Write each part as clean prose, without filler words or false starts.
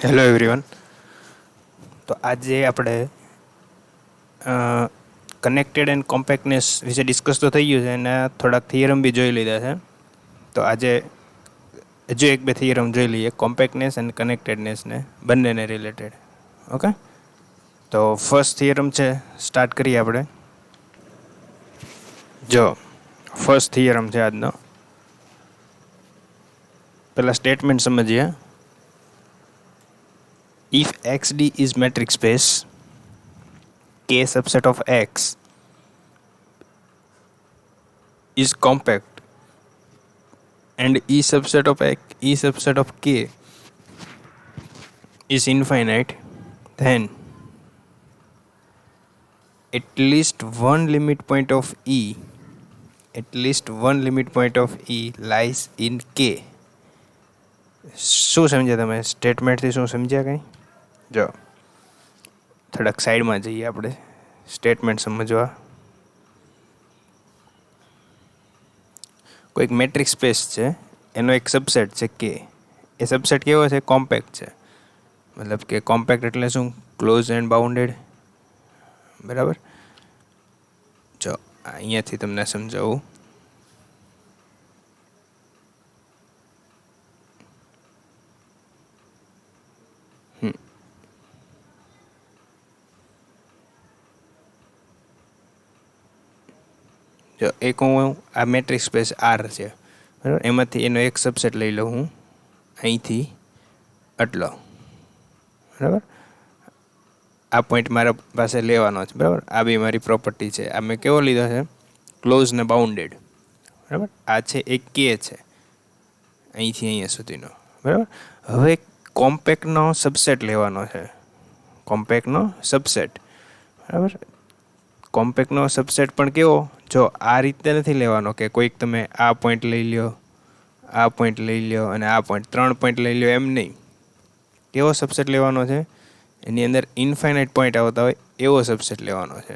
Hello everyone. તો આજે આપણે કનેક્ટેડ એન્ડ કોમ્પેક્ટનેસ વિશે ડિસ્કસ તો થઈ ગયું છે અને થોડાક થિયરમ બી જોઈ લીધા છે. તો આજે હજુ એક બે થિયરમ જોઈ લઈએ કોમ્પેક્ટનેસ એન્ડ કનેક્ટેડનેસને બંનેને રિલેટેડ. ઓકે, તો ફર્સ્ટ થિયરમ છે, સ્ટાર્ટ કરીએ આપણે. જો ફર્સ્ટ થિયરમ છે આજનો. પહેલાં સ્ટેટમેન્ટ સમજીએ. If XD is metric space, K subset of X is compact and E subset of K is infinite, then at least one limit point of E lies in K. શું સમજ્યા તમે? સ્ટેટમેન્ટથી શું સમજ્યા કંઈ? જો થોડાક સાઈડમાં જઈએ આપણે સ્ટેટમેન્ટ સમજવા. કોઈક મેટ્રિક સ્પેસ છે, એનો એક સબસેટ છે કે. એ સબસેટ કેવો છે? કોમ્પેક્ટ છે. મતલબ કે કોમ્પેક્ટ એટલે શું? Close and bounded. બરાબર. જો અહીંયાથી તમને સમજાવું. જો એક હું આ મેટ્રિક સ્પેસ આર છે, બરાબર, એમાંથી એનો એક સબસેટ લઈ લઉં હું અહીંથી આટલો. બરાબર, આ પોઈન્ટ મારા પાસે લેવાનો છે. બરાબર, આ બી મારી પ્રોપર્ટી છે. આ મેં કેવો લીધો છે? ક્લોઝ ને બાઉન્ડેડ. બરાબર, આ છે એક કે છે અહીંથી અહીંયા સુધીનો. બરાબર, હવે કોમ્પેક્ટનો સબસેટ લેવાનો છે. કોમ્પેક્ટનો સબસેટ. બરાબર, કોમ્પેક્ટનો સબસેટ પણ કેવો? જો આ રીતે નથી લેવાનો કે કોઈક તમે આ પોઈન્ટ લઈ લ્યો, આ પોઈન્ટ લઈ લ્યો અને આ પોઈન્ટ, 3 પોઈન્ટ લઈ લ્યો, એમ નહીં. કેવો સબસેટ લેવાનો છે? એની અંદર ઇન્ફાઇનાઇટ પોઈન્ટ આવતા હોય એવો સબસેટ લેવાનો છે.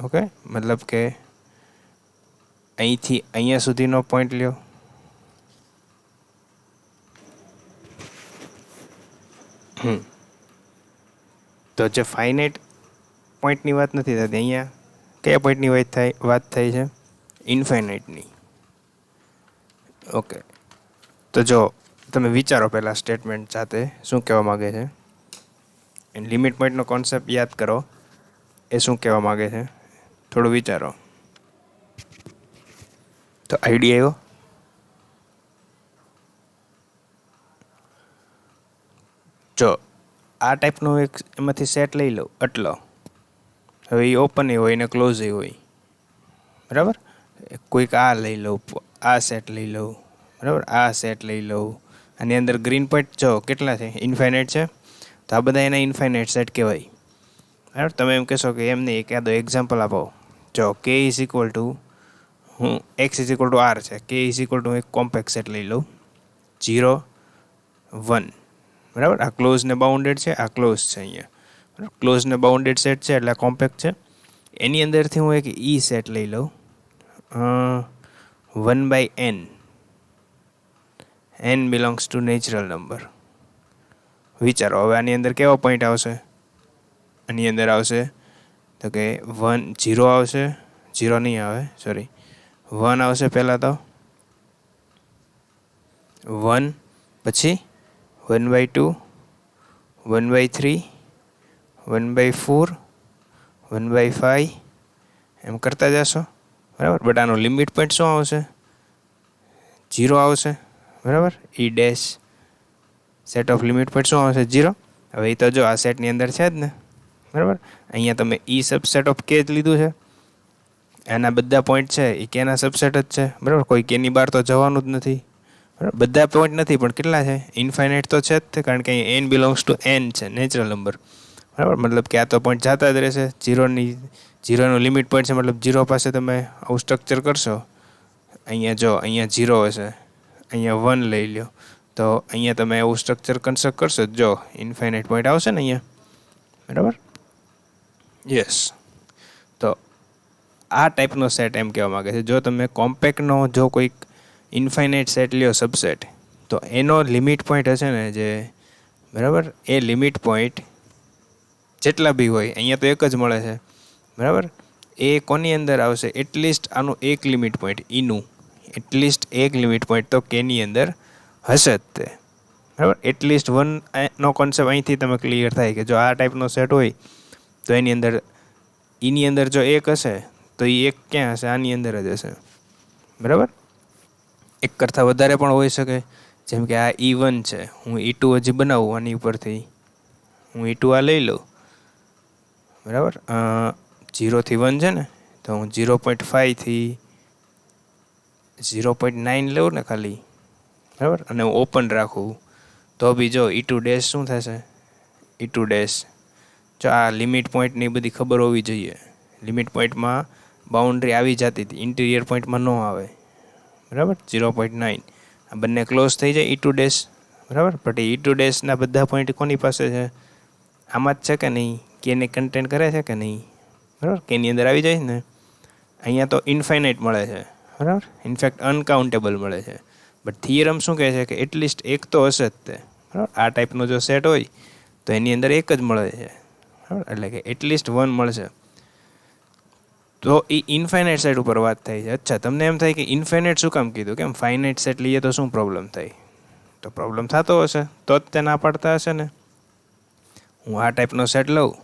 ઓકે, મતલબ કે અહીંથી અહીંયા સુધીનો પોઈન્ટ લ્યો, તો જે ફાઇનાઇટ પોઈન્ટની વાત નથી થતી. અહીંયા કયા પોઈન્ટની વાત થાય છે? ઇન્ફાઇનાઇટની. ઓકે, તો જો તમે વિચારો પહેલાં સ્ટેટમેન્ટ સાથે શું કહેવા માગે છે. એન્ડ લિમિટ પોઈન્ટનો કોન્સેપ્ટ યાદ કરો, એ શું કહેવા માગે છે થોડું વિચારો. તો આઈડિયા આવ્યો? જો આ ટાઈપનો એક એમાંથી સેટ લઈ લો આટલો. હવે એ ઓપન હોય ને ક્લોઝ હોય. બરાબર, કોઈક આ લઈ લઉં, આ સેટ લઈ લઉં. બરાબર, આ સેટ લઈ લઉં. આની અંદર ગ્રીન પોઈન્ટ જો કેટલા છે? ઇન્ફાઇનાઇટ છે. તો આ બધા એના ઇન્ફાઇનાઇટ સેટ કહેવાય. બરાબર, તમે એમ કહેશો કે એમ નહીં, એકાદો એક્ઝામ્પલ આપો. જો કે is equal to x is equal to R છે. કે ઇઝ ઇક્વલ ટુ એક કોમ્પેક્ટ સેટ લઈ લઉં, 0 1. બરાબર, આ ક્લોઝ ને બાઉન્ડેડ છે, આ ક્લોઝ છે અહીંયા. બરાબર, ક્લોઝ ને બાઉન્ડેડ સેટ છે એટલે કોમ્પેક્ટ છે. એની અંદરથી હું એક ઈ સેટ લઈ લઉં, 1/n. n belongs to natural number. વિચારો હવે આની અંદર કેવો પોઈન્ટ આવશે? આની અંદર આવશે તો કે 0 આવશે, 0 નહીં આવે, સોરી, 1 આવશે પહેલાં તો 1, પછી 1/2, 1/3, 1/4, 1/5 એમ કરતા જશો. બરાબર, બટ આનો લિમિટ પોઈન્ટ શું આવશે? 0 આવશે. બરાબર, ઈ dash set of limit point શું આવશે? 0. હવે એ તો જો આ સેટની અંદર છે જ ને. બરાબર, અહીંયા તમે ઈ સબસેટ ઓફ કે જ લીધું છે. આના બધા પોઈન્ટ છે એ કેના સબસેટ જ છે. બરાબર, કોઈ કેની બહાર તો જવાનું જ નથી. બરાબર, બધા પોઈન્ટ નથી પણ કેટલા છે? ઇન્ફાઇનાઇટ તો છે જ, કારણ કે અહીંયા n બિલોંગ્સ ટુ n છે, નેચરલ નંબર. બરાબર, મતલબ કે આ તો પોઈન્ટ જતા જ રહેશે. 0નો લિમિટ પોઈન્ટ છે, મતલબ 0 પાસે તમે આવું સ્ટ્રક્ચર કરશો. અહીંયા જો અહીંયા 0 હશે, અહીંયા 1 લઈ લ્યો, તો અહીંયા તમે એવું સ્ટ્રક્ચર કન્સ્ટ્રક્ટ કરશો. જો ઇન્ફાઇનાઇટ પોઈન્ટ આવશે ને અહીંયા. બરાબર, યસ. તો આ ટાઈપનો સેટ એમ કહેવા માગે છે. જો તમે કોમ્પેક્ટનો જો કોઈક ઇન્ફાઇનાઇટ સેટ લ્યો સબસેટ, તો એનો લિમિટ પોઈન્ટ હશે ને જે, બરાબર, એ લિમિટ પોઈન્ટ જેટલા બી હોય, અહીંયા તો એક જ મળે છે, બરાબર, એ કોની અંદર આવશે? એટલીસ્ટ આનું એક લિમિટ પોઈન્ટ ઈનું એટલીસ્ટ એક લિમિટ પોઈન્ટ તો કેની અંદર હશે જ તે, બરાબર. એટલીસ્ટ વન નો કોન્સેપ્ટ અહીંથી તમે ક્લિયર થાય કે જો આ ટાઈપનો સેટ હોય તો એની અંદર ઈની અંદર જો એક હશે તો એ એક ક્યાં હશે? આની અંદર જ હશે, બરાબર. એક કરતાં વધારે પણ હોઈ શકે, જેમ કે આ E1 છે, હું E2 હજી બનાવું આની ઉપરથી, હું E2 આ લઈ લઉં, બરાબર. 0 થી 1 છે ને, તો હું 0.5 થી 0.9 લઉં ને ખાલી, બરાબર, અને હું ઓપન રાખું તો બી જો E2 ડેશ શું થશે? E2 ડેશ, જો આ લિમિટ પોઈન્ટની બધી ખબર હોવી જોઈએ. લિમિટ પોઈન્ટમાં બાઉન્ડ્રી આવી જતી હતી, ઇન્ટિરિયર પોઈન્ટમાં ન આવે, બરાબર. 0.9 આ બંને ક્લોઝ થઈ જાય E2 ડેશ, બરાબર. બટ E2 ડેશના બધા પોઈન્ટ કોની પાસે છે? આમાં જ છે કે નહીં? કેને કન્ટેન્ટ કરે છે કે નહીં? બરાબર, કેની અંદર આવી જાય ને. અહીંયા તો ઇન્ફાઇનાઇટ મળે છે, બરાબર, ઇનફેક્ટ અનકાઉન્ટેબલ મળે છે. બટ થિયરમ શું કહે છે કે એટલીસ્ટ એક તો હશે જ તે, બરાબર. આ ટાઈપનો જો સેટ હોય તો એની અંદર એક જ મળે છે, બરાબર, એટલે કે એટલીસ્ટ 1 મળશે. તો એ ઇન્ફાઇનાઇટ સેટ ઉપર વાત થાય છે. અચ્છા, તમને એમ થાય કે ઇન્ફાઇનાઇટ શું કામ કીધું? કેમ ફાઇનાઇટ સેટ લઈએ તો શું પ્રોબ્લેમ થાય? તો પ્રોબ્લેમ થતો હશે તો જ તે ના પાડતા હશે ને. હું આ ટાઈપનો સેટ લઉં,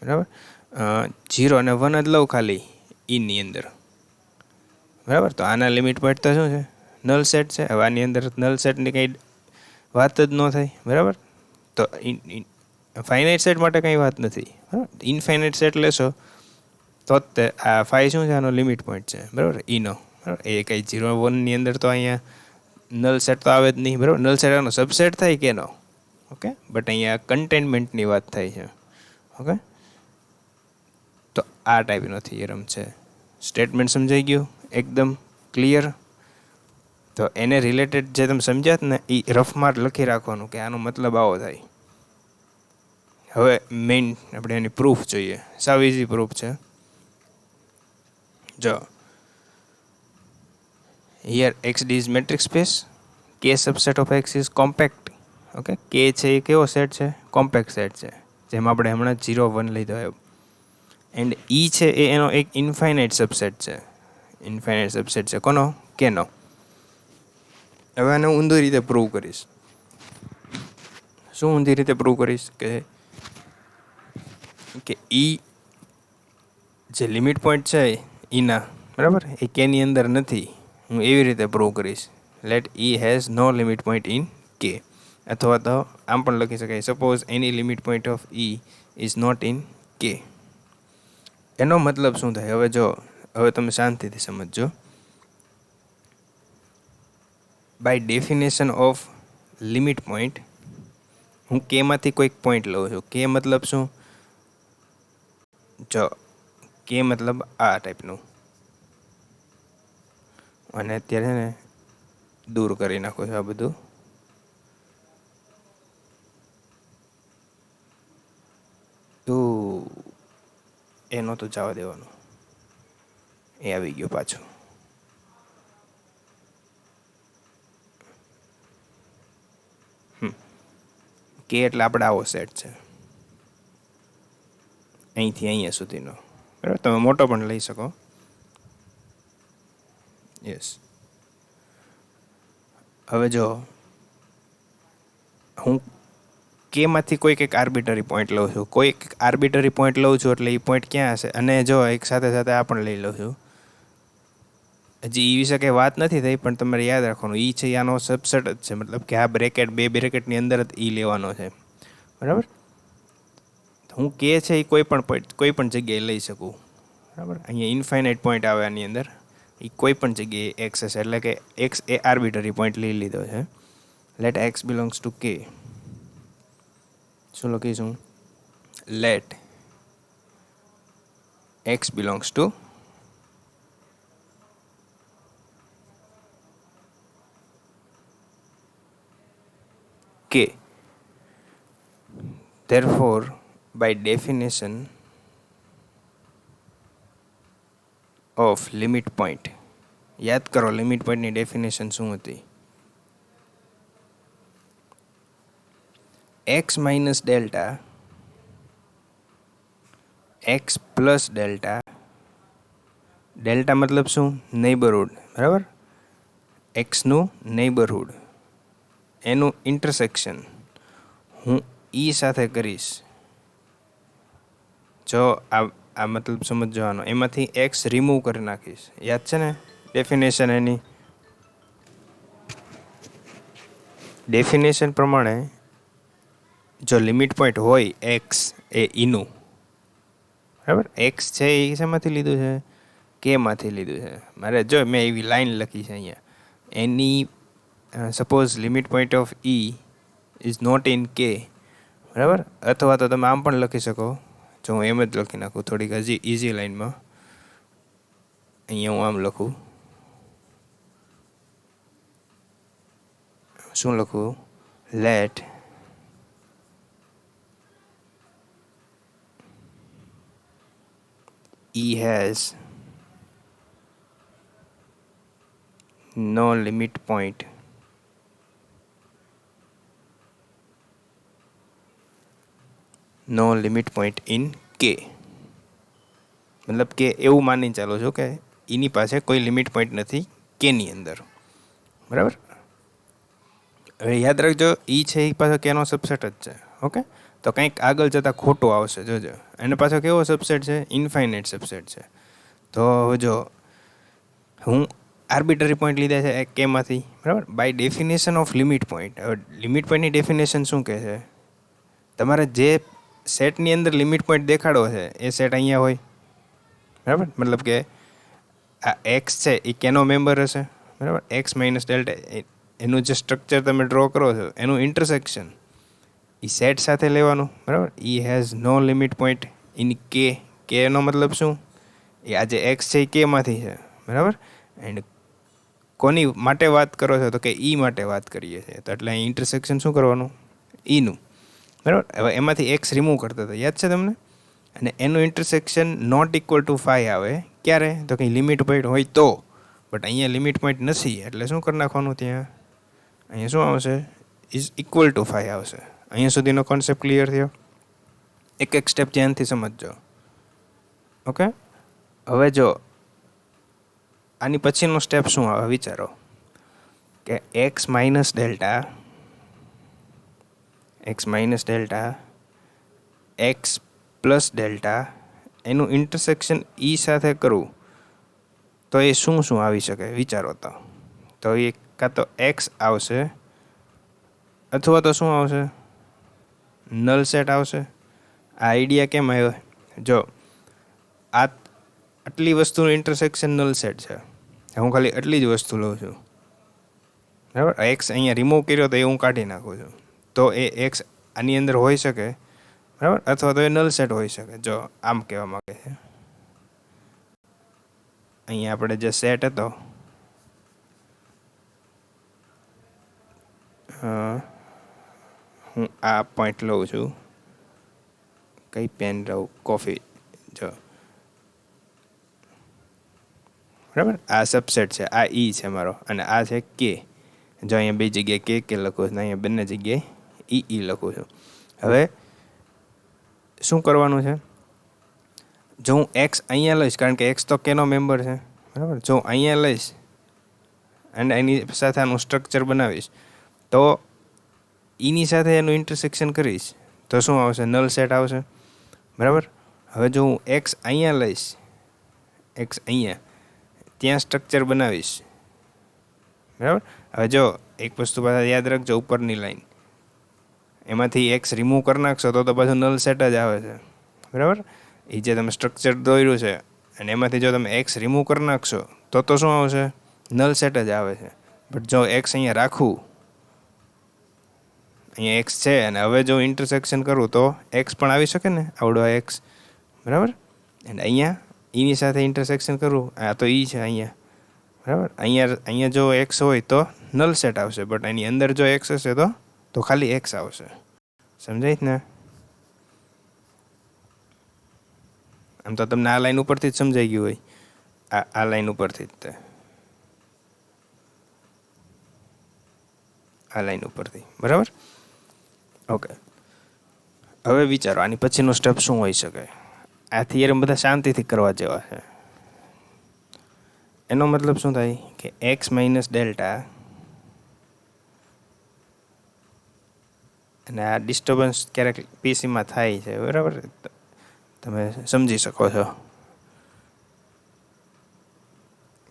બરાબર, 0 અને 1 જ લઉં ખાલી ઈની અંદર, બરાબર, તો આના લિમિટ પોઈન્ટ તો શું છે? નલ સેટ છે. હવે આની અંદર નલ સેટની કંઈ વાત જ ન થાય, બરાબર. તો ફાઇનાઇટ સેટ માટે કંઈ વાત નથી, બરાબર. ઇનફાઇનાઇટ સેટ લેશો તો જ તે આ 5 શું છે? આનો લિમિટ પોઈન્ટ છે, બરાબર, ઈનો, બરાબર. એ કંઈ 0 1ની અંદર તો અહીંયા નલ સેટ તો આવે જ નહીં, બરાબર. નલ સેટ આનો સબસેટ થાય કે નો? ઓકે, બટ અહીંયા કન્ટેનમેન્ટની વાત થાય છે, ઓકે. તો આ ટાઈપનો થિયરમ છે. સ્ટેટમેન્ટ સમજાઈ ગયું? એકદમ ક્લિયર? તો એને રિલેટેડ જે તમે સમજ્યા ને એ રફમાં લખી રાખવાનું કે આનો મતલબ આવો થાય. હવે મેઇન આપણે એની પ્રૂફ જોઈએ. સાવ ઇઝી પ્રૂફ છે. જો here XD is metric space, K subset of X is compact. Okay, K છે એ કેવો સેટ છે? કોમ્પેક્ટ સેટ છે, જેમ આપણે હમણાં 0 1 લીધો એમ. એન્ડ E છે એ એનો એક ઇન્ફાઇનાઇટ સબસેટ છે. ઇન્ફાઇનાઇટ સબસેટ છે કોનો? કેનો. હવે આને ઊંધી રીતે પ્રૂવ કરીશ. શું ઊંધી રીતે પ્રૂવ કરીશ? કે E જે લિમિટ પોઈન્ટ છે ઈના, બરાબર, એ કેની અંદર નથી. હું એવી રીતે પ્રૂવ કરીશ. Let E has no limit point in K. અથવા તો આમ પણ લખી શકાય, suppose any limit point of E is not in K. એનો મતલબ શું થાય? હવે તમે શાંતિથી સમજજો. By definition of limit point, હું કેમાંથી કોઈક પોઈન્ટ લઉં છું. કે મતલબ શું? જો કે મતલબ આ ટાઈપનું, અને અત્યારે ને દૂર કરી નાખું છું આ બધું. તો એનો તો જવા દેવાનું, એ આવી ગયો પાછો. કે એટલે આપણે આવો સેટ છે, અહીંથી અહીંયા સુધીનો, બરાબર. તમે મોટો પણ લઈ શકો. યસ. હવે જો હું કેમાંથી કોઈક એક આર્બિટરી પોઈન્ટ લઉં છું, કોઈક આર્બિટરી પોઈન્ટ લઉં છું, એટલે એ પોઈન્ટ ક્યાં હશે? અને જો એક સાથે સાથે આ પણ લઈ લઉં છું. હજી એ વિશે કંઈ વાત નથી થઈ, પણ તમારે યાદ રાખવાનું E છે આનો સબસેટ જ છે, મતલબ કે આ બ્રેકેટ, બે બ્રેકેટની અંદર જ E લેવાનો છે, બરાબર. હું કે છે એ કોઈ પણ પોઈન્ટ કોઈ પણ જગ્યાએ લઈ શકું, બરાબર. અહીંયા ઇન્ફાઇનાઇટ પોઈન્ટ આવે આની અંદર, એ કોઈ પણ જગ્યાએ એક્સ હશે, એટલે કે એક્સ એ આર્બિટરી પોઈન્ટ લઈ લીધો છે. લેટ એક્સ બિલોંગ્સ ટુ કે. શું લખીશું? Let x belongs to K. Therefore, by definition of limit point, યાદ કરો લિમિટ પોઈન્ટની ડેફિનેશન શું હતી? X minus delta x plus delta, delta मतलब શું? નેબરહુડ, બરાબર? એક્સનું નેબરહુડ એનું ઇન્ટરસેક્શન હું ઈ સાથે કરીશ. જો આ મતલબ સમજવાનો, એમાંથી એક્સ રિમૂવ કરી નાખીશ. યાદ છે ને ડેફિનેશન એની? ડેફિનેશન પ્રમાણે જો લિમિટ પોઈન્ટ હોય એક્સ એ ઈનું, બરાબર? એક્સ છે એ શેમાંથી લીધું છે? કેમાંથી લીધું છે. મારે જો મેં એવી લાઈન લખી છે અહીંયા, એની suppose limit point of E is not in K, બરાબર? અથવા તો તમે આમ પણ લખી શકો. જો હું એમ જ લખી નાખું થોડીક હજી ઇઝી લાઈનમાં. અહીંયા હું આમ લખું. શું લખું? Let E has no limit point in K. મતલબ કે એવું માની ચાલો છો કે એની પાસે કોઈ લિમિટ પોઈન્ટ નથી કેની અંદર, બરાબર? હવે યાદ રાખજો, ઈ છે એ પાછો કેનો સબસેટ જ છે. ઓકે, તો કંઈક આગળ જતાં ખોટું આવશે. જોજો, એને પાછો કેવો સબસેટ છે? ઇન્ફાઇનાઇટ સબસેટ છે. તો જો હું આર્બિટરી પોઈન્ટ લીધા છે કેમાંથી, બરાબર? By definition of limit point. હવે લિમિટ પોઈન્ટની ડેફિનેશન શું કહે છે? તમારે જે સેટની અંદર લિમિટ પોઈન્ટ દેખાડો છે એ સેટ અહીંયા હોય, બરાબર? મતલબ કે આ એક્સ છે એ કેનો મેમ્બર હશે, બરાબર? એક્સ માઇનસ ડેલ્ટા એનું જે સ્ટ્રક્ચર તમે ડ્રો કરો છો એનું ઇન્ટરસેક્શન એ સેટ સાથે લેવાનું, બરાબર? E has no limit point in K. કેનો મતલબ શું? એ આ જે એક્સ છે એ કેમાંથી છે, બરાબર? એન્ડ કોની માટે વાત કરો છો? તો કે ઈ માટે વાત કરીએ છીએ. તો એટલે અહીં ઇન્ટરસેક્શન શું કરવાનું? ઈનું, બરાબર? હવે એમાંથી એક્સ રિમૂવ કરતા હતા, યાદ છે તમને? અને એનું ઇન્ટરસેક્શન નોટ ઇક્વલ ટુ 5 આવે. ક્યારે? તો કંઈ લિમિટ પોઈન્ટ હોય તો. બટ અહીંયા લિમિટ પોઈન્ટ નથી, એટલે શું કરી નાખવાનું? ત્યાં અહીંયા શું આવશે? ઇઝ ઇક્વલ ટુ 5 આવશે. અહીંયા સુધીનો કોન્સેપ્ટ ક્લિયર થયો? એક એક સ્ટેપ ધ્યાનથી સમજજો. ઓકે, હવે જો આની પછીનો સ્ટેપ શું આવે વિચારો, કે x minus delta x plus delta એનું ઇન્ટરસેક્શન ઈ સાથે કરું તો એ શું શું આવી શકે વિચારો. તો એ કાં તો એક્સ આવશે અથવા તો શું આવશે? નલ સેટ આવશે. આ આઈડિયા કેમ આવ્યો? જો આટલી વસ્તુનું ઇન્ટરસેક્શન નલ સેટ છે, હું ખાલી આટલી જ વસ્તુ લઉં છું, બરાબર? એક્સ અહીંયા રિમૂવ કર્યો તો એ હું કાઢી નાખું છું. તો એ એક્સ આની અંદર હોઈ શકે, બરાબર? અથવા તો એ નલ સેટ હોઈ શકે. જો આમ કહેવા માંગે છે, અહીંયા આપણે જે સેટ હતો, હું આ પોઈન્ટ લઉં છું. કઈ પેન લઉં? કોફી. જો, બરાબર? આ સબસેટ છે, આ ઈ છે મારો, અને આ છે કે. જો અહીંયા બે જગ્યાએ કે લખું છું, અહીંયા બંને જગ્યાએ ઈ લખું છું. હવે શું કરવાનું છે? જો હું એક્સ અહીંયા લઈશ, કારણ કે એક્સ તો કેનો મેમ્બર છે, બરાબર? જો અહીંયા લઈશ અને એની સાથે આનું સ્ટ્રક્ચર બનાવીશ, તો ઈની સાથે એનું ઇન્ટરસેક્શન કરીશ તો શું આવશે? નલ સેટ આવશે, બરાબર? હવે જો હું એક્સ અહીંયા લઈશ, એક્સ અહીંયા ત્યાં સ્ટ્રક્ચર બનાવીશ, બરાબર? હવે જો એક વસ્તુ પાછા યાદ રાખજો, ઉપરની લાઈન એમાંથી એક્સ રિમૂવ કરી નાખશો તો પાછું નલ સેટ જ આવે છે, બરાબર? એ જે તમે સ્ટ્રક્ચર દોર્યું છે અને એમાંથી જો તમે એક્સ રિમૂવ કરી નાખશો તો શું આવશે? નલ સેટ જ આવે છે. બટ જો એક્સ અહીંયા રાખું, અહીંયા એક્સ છે અને હવે જો ઇન્ટરસેક્શન કરું તો એક્સ પણ આવી શકે ને, આવડો એક્સ, બરાબર? અને અહીંયા ઈની સાથે ઇન્ટરસેક્શન કરું, આ તો ઈ છે અહીંયા, બરાબર? અહીંયા જો એક્સ હોય તો નલ સેટ આવશે, બટ એની અંદર જો એક્સ હશે તો ખાલી એક્સ આવશે. સમજાય ને? આમ તો તમને આ લાઈન ઉપરથી જ સમજાઈ ગયું હોય, આ લાઈન ઉપરથી જ, આ લાઈન ઉપરથી, બરાબર? ઓકે, હવે વિચારો આની પછીનું સ્ટેપ શું હોઈ શકે. આ થિયરમ બધા શાંતિથી કરવા જેવા છે. એનો મતલબ શું થાય કે એક્સ માઇનસ ડેલ્ટા, અને આ ડિસ્ટર્બન્સ ક્યારેક પીસીમાં થાય છે, બરાબર, તમે સમજી શકો છો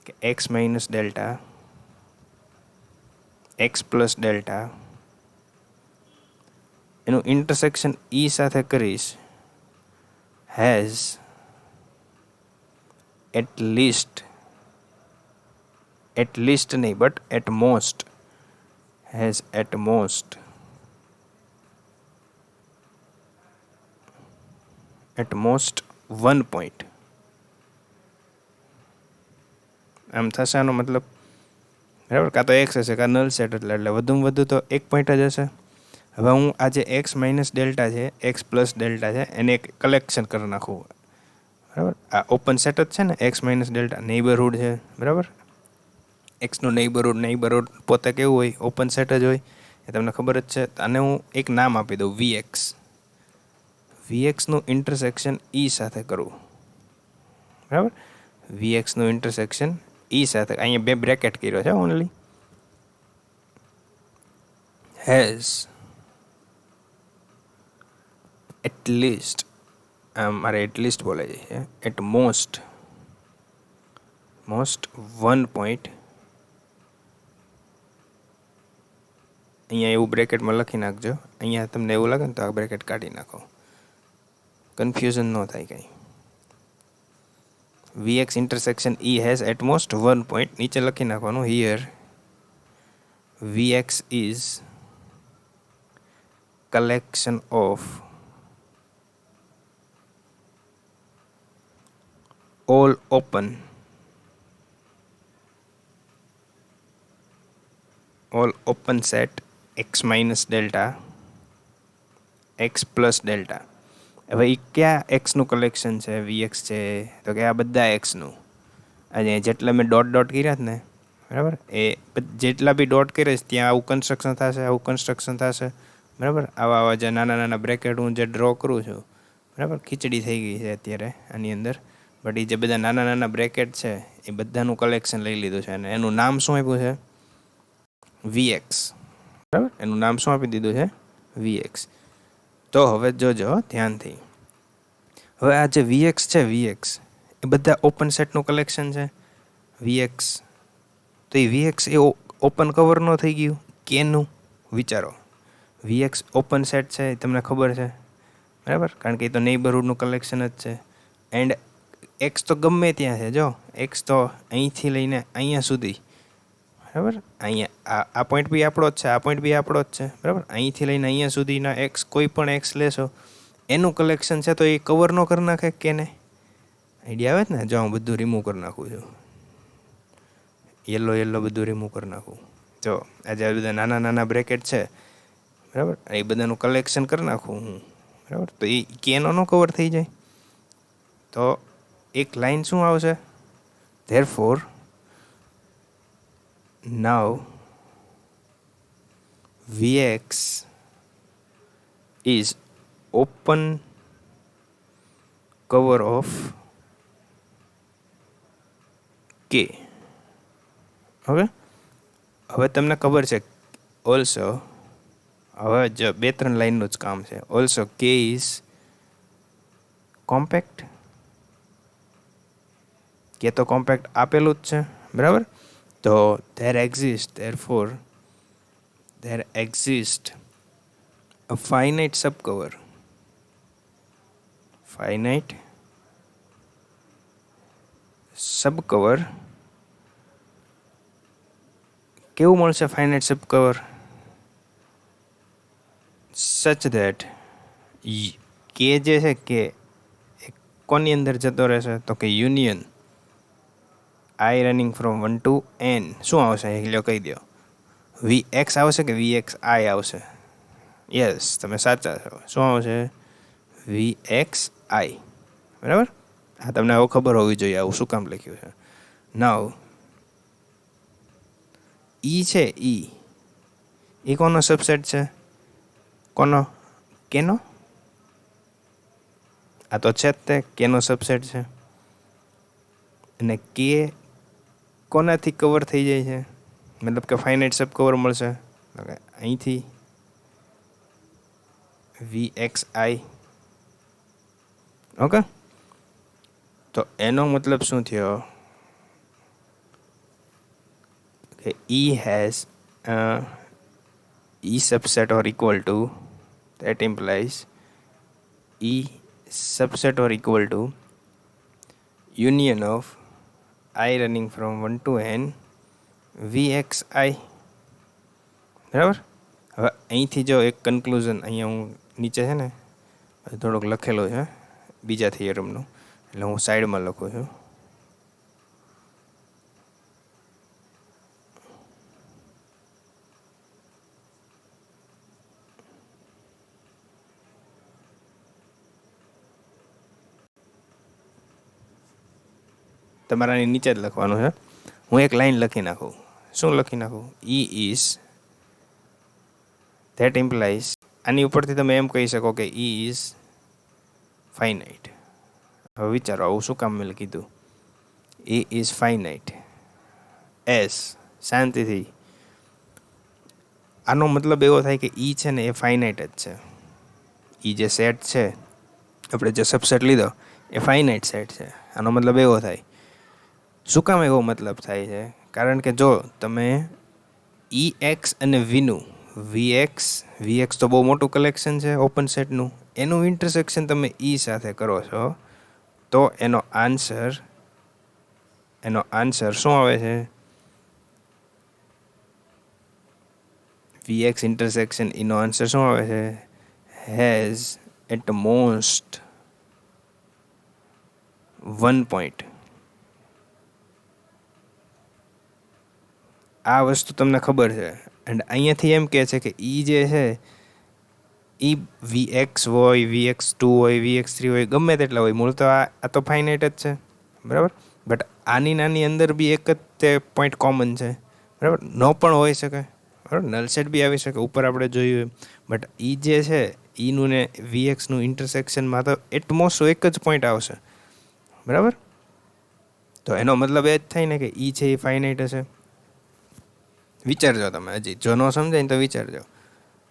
કે x minus delta, x plus delta, એનું ઇન્ટરસેક્શન ઈ સાથે કરીશ, હેઝ એટ લીસ્ટ નહીં but at most, has at most 1 point. આમ થશે આનો મતલબ, બરાબર, કાં તો એક્સ હશે કાં નલ સેટ, એટલે વધુમાં વધુ તો 1 પોઈન્ટ જ હશે. હવે હું આ જે એક્સ માઇનસ ડેલ્ટા છે, એક્સ પ્લસ ડેલ્ટા છે, એને એક કલેક્શન કરી નાખું, બરાબર. આ ઓપન સેટ જ છે ને, એક્સ માઇનસ ડેલ્ટા નેબરહુડ છે, બરાબર. એક્સનું નેબરહુડ પોતે કેવું હોય, ઓપન સેટ જ હોય, એ તમને ખબર જ છે. આને હું એક નામ આપી દઉં, વીએક્સનું ઇન્ટરસેક્શન ઈ સાથે કરું, બરાબર. વીએક્સનું ઇન્ટરસેક્શન ઈ સાથે, અહીંયા 2 બ્રેકેટ કર્યો છે ઓનલી, હેઝ એટલીસ્ટ, મારે એટલીસ્ટ બોલે છે, એટ મોસ્ટ 1 પોઈન્ટ. અહીંયા એવું બ્રેકેટમાં લખી નાખજો. અહીંયા તમને એવું લાગે ને તો આ બ્રેકેટ કાઢી નાખો, કન્ફ્યુઝન ન થાય કંઈ. V x intersection E has at most 1 point, નીચે લખી નાખવાનું here V x is collection of all open set x minus delta, x plus delta. હવે એ કયા એક્સનું કલેક્શન છે, વીએક્સ છે, તો કે આ બધા એક્સનું. આજે જેટલા મેં ડોટ કર્યા જ ને, બરાબર, એ જેટલા બી ડોટ કર્યા છે ત્યાં આવું કન્સ્ટ્રક્શન થશે, બરાબર. આવા જે નાના બ્રેકેટ હું જે ડ્રો કરું છું, બરાબર, ખીચડી થઈ ગઈ છે અત્યારે આની અંદર, બટ એ જે બધા નાના બ્રેકેટ છે એ બધાનું કલેક્શન લઈ લીધું છે, અને એનું નામ શું આપ્યું છે, વીએક્સ, બરાબર. એનું નામ શું આપી દીધું છે, વીએક્સ. તો હવે જોજો ધ્યાનથી, હવે આ જે વીએક્સ છે, વીએક્સ એ બધા ઓપન સેટનું કલેક્શન છે, વીએક્સ. તો એ વીએક્સ એ ઓપન કવર ન થઈ ગયું કેનું, વિચારો. વીએક્સ ઓપન સેટ છે એ તમને ખબર છે, બરાબર, કારણ કે એ તો નેબરહુડનું કલેક્શન જ છે. એન્ડ એક્સ તો ગમે ત્યાં છે, જો એક્સ તો અહીંથી લઈને અહીંયા સુધી, બરાબર, અહીંયા આ પોઈન્ટ બી આપણો જ છે, આ પોઈન્ટ બી આપણો જ છે, બરાબર. અહીંથી લઈને અહીંયા સુધીના એક્સ, કોઈ પણ એક્સ લેશો એનું કલેક્શન છે, તો એ કવર ન કરી નાખે કેને? આઈડિયા આવે જ ને? જો હું બધું રિમૂવ કરી નાખું છું, યલો બધું રિમૂવ કરી નાખું. જો આજે બધા નાના બ્રેકેટ છે, બરાબર, એ બધાનું કલેક્શન કરી નાખું હું, બરાબર. તો એ કેનો નો કવર થઈ જાય. તો એક લાઈન શું આવશે, therefore now Vx is open cover of K. Okay, હવે તમને ખબર છે ઓલ્સો, હવે જો 2-3 લાઈનનું જ કામ છે. ઓલ્સો K is કોમ્પેક્ટ, કે તો કોમ્પેક્ટ આપેલું જ છે, બરાબર. તો there exists a finite subcover. કેવું મળશે finite subcover? such that કે જે છે કે કોની અંદર જતો રહેશે, તો કે union I running from 1 to n. શું આવશે લ્યો કહી દો, Vx આવશે કે Vxi આવશે? યસ, તમે સાચા છો. શું આવશે? Vxi, બરાબર. હા, તમને હવે ખબર હોવી જોઈએ આવું શું કામ લખ્યું છે. નાવ ઈ છે, ઈ કોનો સબસેટ છે? કોનો? કેનો? આ તો છે જ તે કેનો સબસેટ છે અને કે કોનાથી કવર થઈ જાય છે, મતલબ કે ફાઇનાઇટ સબ કવર મળશે અહીંથી VXI. ઓકે, તો એનો મતલબ શું થયો કે E has E subset or equal to, that implies E subset or equal to union of I running from 1 to n VXI. બરાબર. હવે અહીંથી જો એક કન્ક્લુઝન અહીંયા હું નીચે છે ને થોડોક લખેલો છે બીજા થિયરમનું, એટલે હું સાઈડમાં લખું છું. તમારાની નીચે જ લખવાનું છે. હું એક લાઈન લખી નાખું. શું લખી નાખું? E is, that implies, આની ઉપરથી તમે એમ કહી શકો કે E is finite. હવે વિચારો આવું શું કામ મેં કીધું? E is finite as, શાંતિથી, આનો મતલબ એવો થાય કે E છે ને એ ફાઇનાઇટ જ છે. E જે સેટ છે, આપણે જે સબસેટ લીધો એ ફાઇનાઇટ સેટ છે. આનો મતલબ એવો થાય. શું કામ એવો મતલબ થાય છે? કારણ કે જો તમે EX અને Vનું VX તો બહુ મોટું કલેક્શન છે ઓપન સેટનું, એનું ઇન્ટરસેક્શન તમે E સાથે કરો છો તો એનો આન્સર શું આવે છે? VX ઇન્ટરસેક્શન એનો આન્સર શું આવે છે? Has at most 1 point. આ વસ્તુ તમને ખબર છે. એન્ડ અહીંયાથી એમ કહે છે કે E જે છે એ VX હોય, VX2 હોય, VX3 હોય, ગમે તેટલા હોય, મૂળ તો આ તો ફાઇનાઇટ જ છે. બરાબર. બટ આની નાની અંદર બી એક જ તે પોઈન્ટ કોમન છે. બરાબર. ન પણ હોઈ શકે. બરાબર. નલ સેટ બી આવી શકે ઉપર આપણે જોયું. બટ E જે છે ઈનું ને VXનું ઇન્ટરસેક્શનમાં તો એટલમોસ્ટ એક જ પોઈન્ટ આવશે. બરાબર. તો એનો મતલબ એ જ થાય ને કે E છે એ ફાઇનાઇટ હશે. વિચારજો તમે, હજી જો ન સમજાય ને તો વિચારજો.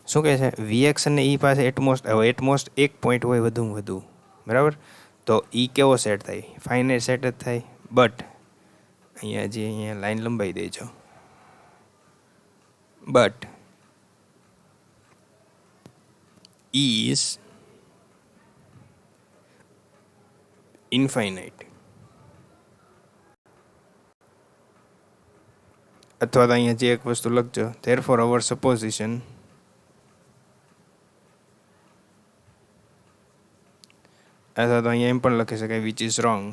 શું કહે છે? VX અને E પાસે એટલમોસ્ટ એક પોઈન્ટ હોય વધુમાં વધુ. બરાબર. તો E કેવો સેટ થાય? ફાઇનાઇટ સેટ જ થાય. બટ અહીંયા લાઈન લંબાઈ દેજો. But E is infinite. અથવા તો અહીંયા જે એક વસ્તુ લખજો, therefore our supposition અથવા તો અહીંયા એમ પણ લખી શકાય which is wrong,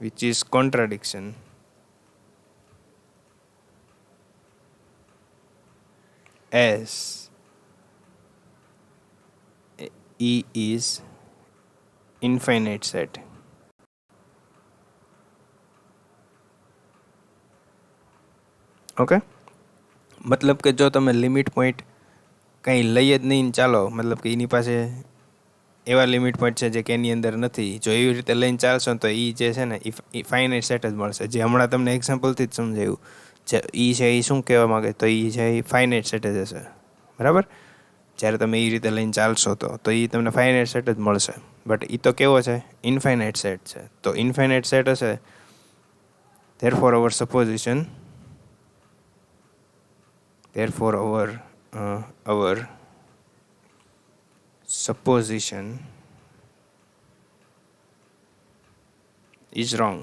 which is contradiction, as E is infinite set. Okay, મતલબ કે જો તમે લિમિટ પોઈન્ટ કંઈ લઈ જ નહીં ચાલો, મતલબ કે એની પાસે એવા લિમિટ પોઈન્ટ છે જે કે એની અંદર નથી, જો એવી રીતે લઈને ચાલશો તો એ જે છે ને એ ફાઇનાઇટ સેટ જ મળશે. જે હમણાં તમને એક્ઝામ્પલથી જ સમજાયું જે E છે એ શું કહેવા માગે, તો E છે એ ફાઇનાઇટ સેટ જ હશે. બરાબર. જ્યારે તમે એ રીતે લઈને ચાલશો તો એ તમને ફાઇનાઇટ સેટ જ મળશે. બટ એ તો કેવો છે? ઇનફાઇનાઇટ સેટ છે. તો ઇનફાઇનાઇટ સેટ હશે, therefore our supposition, therefore our supposition is wrong.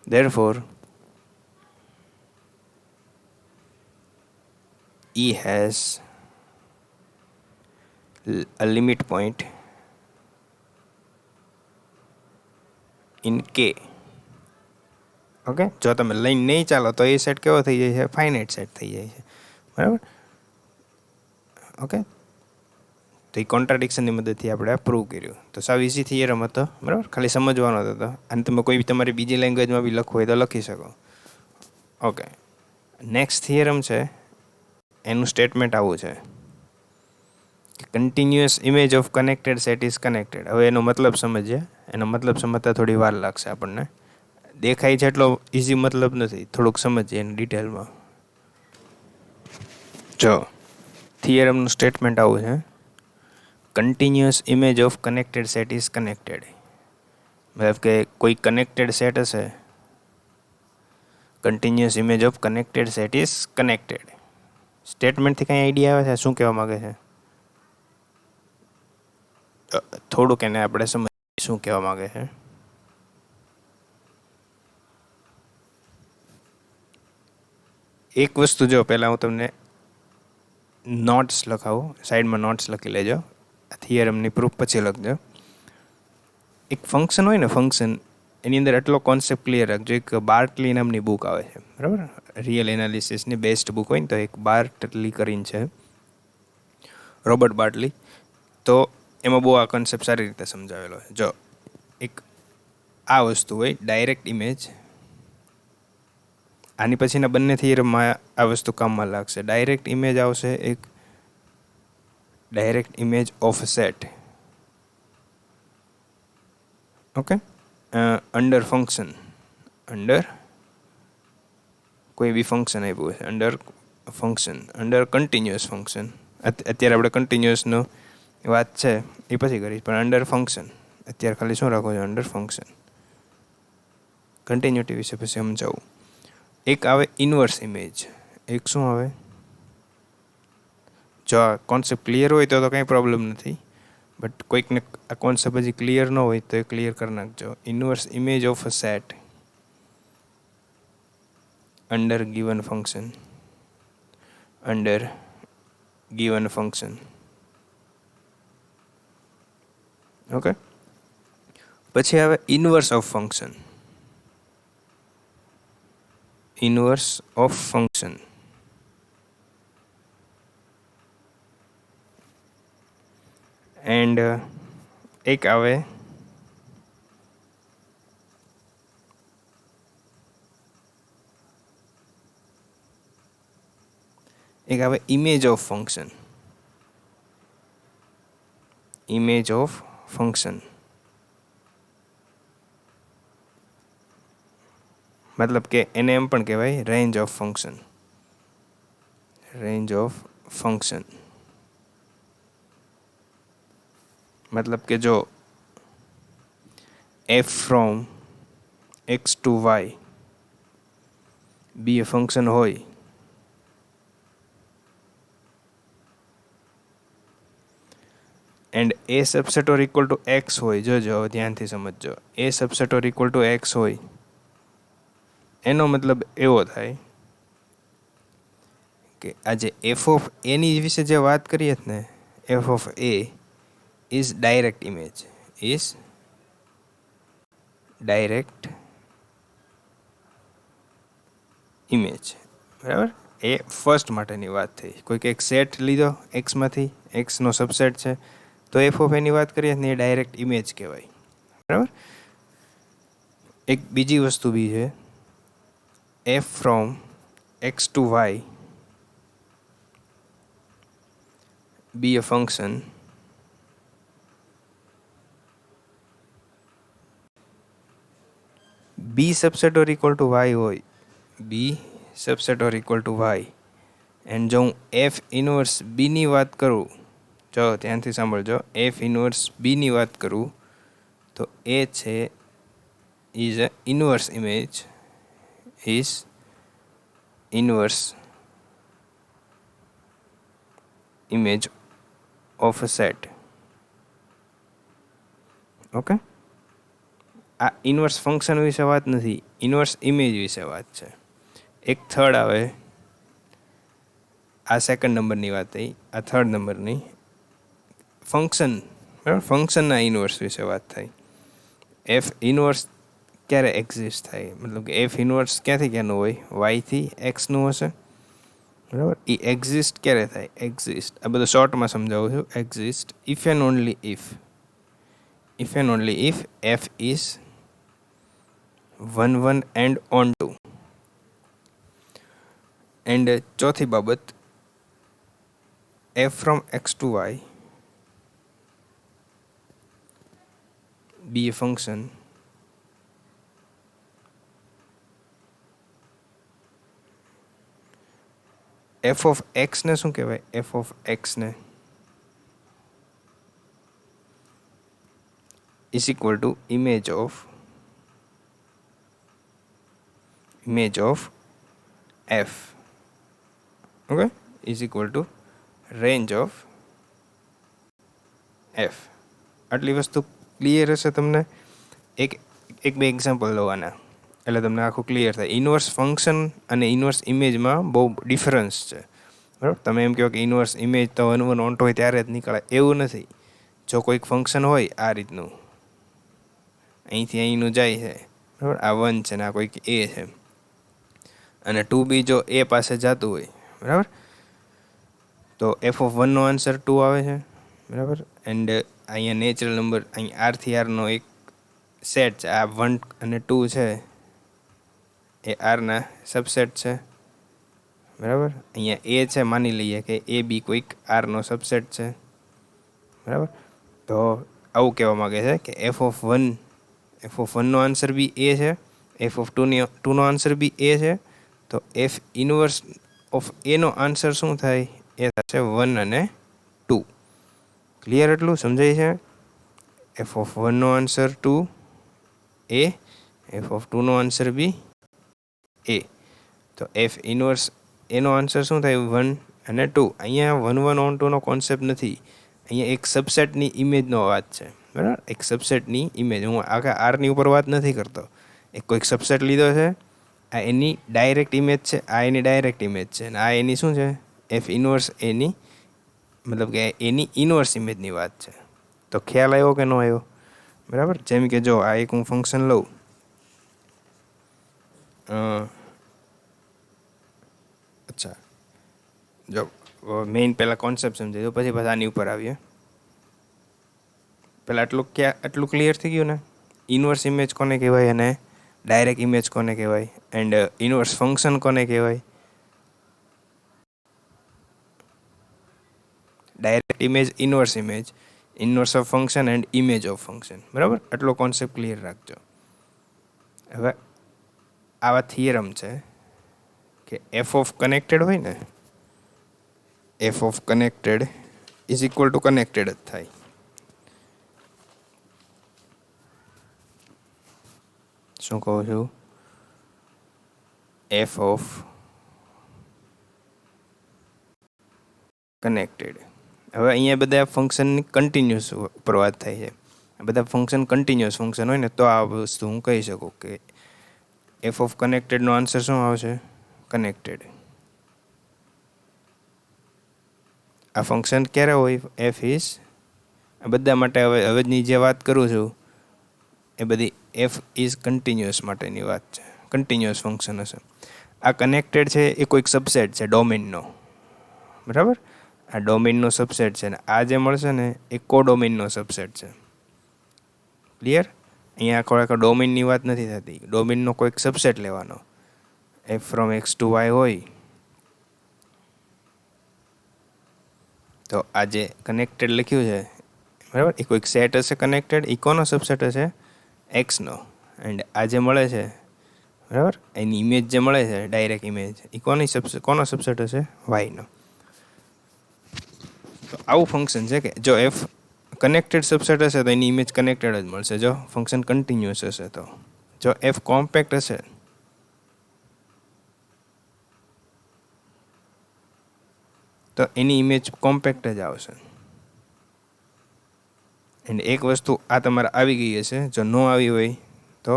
Therefore E has a limit point in K. Okay, જો તમે લઈને નહીં ચાલો તો એ સેટ કેવો થઈ જાય છે? ફાઇનાઇટ સેટ થઈ જાય છે. બરાબર. ઓકે, તો એ કોન્ટ્રાડિક્શનની મદદથી આપણે આ પ્રૂવ કર્યું. તો સાવ ઇઝી થિયરમ હતો. બરાબર. ખાલી સમજવાનો હતો. અને તમે કોઈ તમારી બીજી લેંગ્વેજમાં બી લખવું હોય તો લખી શકો. ઓકે, નેક્સ્ટ થિયરમ છે એનું સ્ટેટમેન્ટ આવું છે કે continuous image of connected set is connected. હવે એનો મતલબ સમજીએ. એનો મતલબ સમજતા થોડી વાર લાગશે આપણને. દેખાય છે એટલો ઇઝી મતલબ નથી, થોડુંક સમજીએ એની ડિટેલમાં. જો થિયરમનું સ્ટેટમેન્ટ આવું છે, continuous image of connected set is connected. મતલબ કે કોઈ કનેક્ટેડ સેટ હશે, continuous image of connected set is connected. સ્ટેટમેન્ટથી કંઈ આઈડિયા આવે છે શું કહેવા માગે છે? થોડુંક એને આપણે સમજીએ શું કહેવા માગે છે. એક વસ્તુ જો પહેલાં હું તમને નોટ્સ લખાવું, સાઈડમાં નોટ્સ લખી લેજો. થિયરમની પ્રૂફ પછી લખજો. એક ફંક્શન હોય ને, ફંક્શન, એની અંદર એટલો કોન્સેપ્ટ ક્લિયર રાખજો. એક બાર્ટલી નામની બુક આવે છે, બરાબર, રિયલ એનાલિસિસની બેસ્ટ બુક હોય ને તો એક બાર્ટલી કરીને છે, રોબર્ટ બાર્ટલી. તો એમાં બહુ આ કોન્સેપ્ટ સારી રીતે સમજાવેલો છે. જો એક આ વસ્તુ હોય ડાયરેક્ટ ઇમેજ, આની પછીના બંને થિયરમમાં આ વસ્તુ કામમાં લાગશે. ડાયરેક્ટ ઇમેજ આવશે એક direct image of set, okay, under function, under કોઈ બી ફંક્શન આપ્યું છે, under function, under continuous function. અત્યારે આપણે કન્ટિન્યુઅસનો વાત છે એ પછી કરીશ, પણ અંડર ફંક્શન અત્યારે ખાલી શું રાખો છો? Under function. કન્ટિન્યુટી વિશે પછી સમજાવું. એક આવે ઇન્વર્સ ઇમેજ. એક શું આવે? જો આ કોન્સેપ્ટ ક્લિયર હોય તો કંઈ પ્રોબ્લેમ નથી, બટ કોઈકને આ કોન્સેપ્ટ હજી ક્લિયર ન હોય તો એ ક્લિયર કરી નાખજો. Inverse image of a set under given function, under given function, okay. પછી આવે inverse of function, inverse of function. And એક આવે image of function, image of function. મતલબ કે એને એમ પણ કહેવાય range of function, range of function. મતલબ કે જો f from x to y be a function હોય, and A subset or equal to X હોય, જોજો ધ્યાનથી સમજજો, A subset or equal to X હોય, એનો મતલબ એવો થાય કે આજે એફ ઓફ એની વિશે જે વાત કરીએ ને, F of A is direct image, is direct image, બરાબર. એ ફર્સ્ટ માટેની વાત થઈ. કોઈક એક સેટ લીધો એક્સમાંથી, એક્સનો સબસેટ છે, તો એફ ઓફ એની વાત કરીએ ને એ ડાયરેક્ટ ઇમેજ કહેવાય, બરાબર. એક બીજી વસ્તુ બી છે, f from x to Y be a function B subset or equal to Y હોય, B subset or equal to Y, and જો હું એફ ઇનવર્સ બીની વાત કરું, જો ધ્યાનથી સાંભળજો, એફ ઇનવર્સ બીની વાત કરું તો એ છે is a inverse image, is inverse image of a set, okay. આ ઇનવર્સ ફંક્શન વિશે વાત નથી, ઇનવર્સ ઇમેજ વિશે વાત છે. એક થર્ડ આવે, આ સેકન્ડ નંબરની વાત થઈ, આ થર્ડ નંબરની ફંક્શન, બરાબર, ફંક્શનના ઇનવર્સ વિશે વાત થઈ. એફ ઇનવર્સ ક્યારે એક્ઝિસ્ટ થાય, મતલબ કે એફ ઇનવર્સ ક્યાંથી ક્યાંનું હોય? વાયથી એક્સનું હશે, બરાબર. એ એક્ઝિસ્ટ ક્યારે થાય? એક્ઝિસ્ટ, આ બધું શોર્ટમાં સમજાવું છું. Exist if and only if, if and only if F is 1 1 and on 2. And ચોથી બાબત, f from x to y be a function f of x ને શું કહેવાય? f of x ને is equal to image of f, okay, is equal to range of f. આટલી વસ્તુ clear હશે તમને? એક બે એક્ઝામ્પલ લેવાના એટલે તમને આખું ક્લિયર થાય. ઇન્વર્સ ફંક્શન અને ઇન્વર્સ ઇમેજમાં બહુ ડિફરન્સ છે, બરાબર? તમે એમ કહો કે ઇન્વર્સ ઇમેજ તો 1 1 ઓન્ટ હોય ત્યારે જ નીકળે, એવું નથી. જો કોઈક ફંક્શન હોય આ રીતનું, અહીંથી અહીંનું જાય છે, બરાબર? આ 1 છે ને આ કોઈક a છે, અને 2b જો a પાસે જતું હોય, બરાબર, તો f of 1 નો આન્સર 2 આવે છે, બરાબર. એન્ડ અહીંયા નેચરલ નંબર, અહીં r થી r નો એક સેટ છે, આ 1 અને 2 છે એ આરના સબસેટ છે, બરાબર. અહીંયા એ છે, માની લઈએ કે એ બી કોઈક આરનો સબસેટ છે, બરાબર. તો આવું કહેવા માગે છે કે એફ ઓફ વનનો આન્સર બી એ છે, એફ ઓફ ટુનો આન્સર બી એ છે, તો એફ ઇનવર્સ ઓફ એનો આન્સર શું થાય? એ થશે 1 અને 2. ક્લિયર? એટલું સમજાય છે? એફ ઓફ 1નો આન્સર 2 એ, એફ ઓફ 2નો આન્સર બી એ, તો એફ ઇનવર્સ એનો આન્સર શું થાય? 1 અને 2. અહીંયા 1 1 ઓન 2નો કોન્સેપ્ટ નથી, અહીંયા એક સબસેટની ઇમેજનો વાત છે, બરાબર? એક સબસેટની ઇમેજ, હું આખા આરની ઉપર વાત નથી કરતો. એક કોઈક સબસેટ લીધો છે, આ એની ડાયરેક્ટ ઇમેજ છે, આ એની ડાયરેક્ટ ઇમેજ છે, અને આ એની શું છે? એફ ઇનવર્સ એની, મતલબ કે એની ઇનવર્સ ઇમેજની વાત છે. તો ખ્યાલ આવ્યો કે ન આવ્યો? બરાબર. જેમ કે જો આ એક હું ફંક્શન લઉં, અચ્છા, જો મેઇન પહેલાં કોન્સેપ્ટ સમજાય તો પછી આની ઉપર આવીએ. પહેલાં આટલું ક્લિયર થઈ ગયું ને? ઇનવર્સ ઇમેજ કોને કહેવાય અને ડાયરેક્ટ ઇમેજ કોને કહેવાય, એન્ડ ઇનવર્સ ફંક્શન કોને કહેવાય? Direct image, inverse of function and image of function, બરાબર? આટલો કોન્સેપ્ટ ક્લિયર રાખજો. હવે આવા થિયરમ છે કે એફ ઓફ કનેક્ટેડ હોય ને, F of connected is equal two connected જ થાય. શું કહું છું? F of connected. હવે અહીંયા બધા ફંક્શનની કન્ટિન્યુઅસ ઉપર વાત થાય છે. આ બધા ફંક્શન કન્ટિન્યુઅસ ફંક્શન હોય ને તો આ વસ્તુ હું કહી શકું કે એફ ઓફ કનેક્ટેડનો આન્સર શું આવશે? કનેક્ટેડ. આ ફંક્શન ક્યારે હોય? એફ ઇઝ, આ બધા માટે હવેની જે વાત કરું છું એ બધી એફ ઇઝ કન્ટિન્યુઅસ માટેની વાત છે. કન્ટિન્યુઅસ ફંક્શન હશે. આ કનેક્ટેડ છે એ કોઈક સબસેટ છે ડોમેનનો, બરાબર? આ ડોમેનનો સબસેટ છે ને આ જે મળશે ને એ કોડોમેનનો સબસેટ છે. ક્લિયર? અહીંયા આખો ડોમેનની વાત નથી થતી, ડોમેનનો કોઈક સબસેટ લેવાનો. F from x to Y હોય તો આ જે કનેક્ટેડ લખ્યું છે, બરાબર, એ કોઈક સેટ હશે કનેક્ટેડ, એ કોનો સબસેટ હશે? એક્સનો. એન્ડ આ જે મળે છે, બરાબર, એની ઇમેજ જે મળે છે ડાયરેક્ટ ઇમેજ, એ કોનો સબસેટ હશે? વાયનો. તો આવું ફંક્શન છે કે જો એફ કનેક્ટેડ સબસેટ હશે તો એની ઇમેજ કનેક્ટેડ જ મળશે, જો ફંક્શન કન્ટિન્યુઅસ હશે તો. જો એફ કોમ્પેક્ટ હશે તો એની ઇમેજ કોમ્પેક્ટ જ આવશે. એન્ડ એક વસ્તુ આ તમારે આવી ગઈ હશે, જો ન આવી હોય તો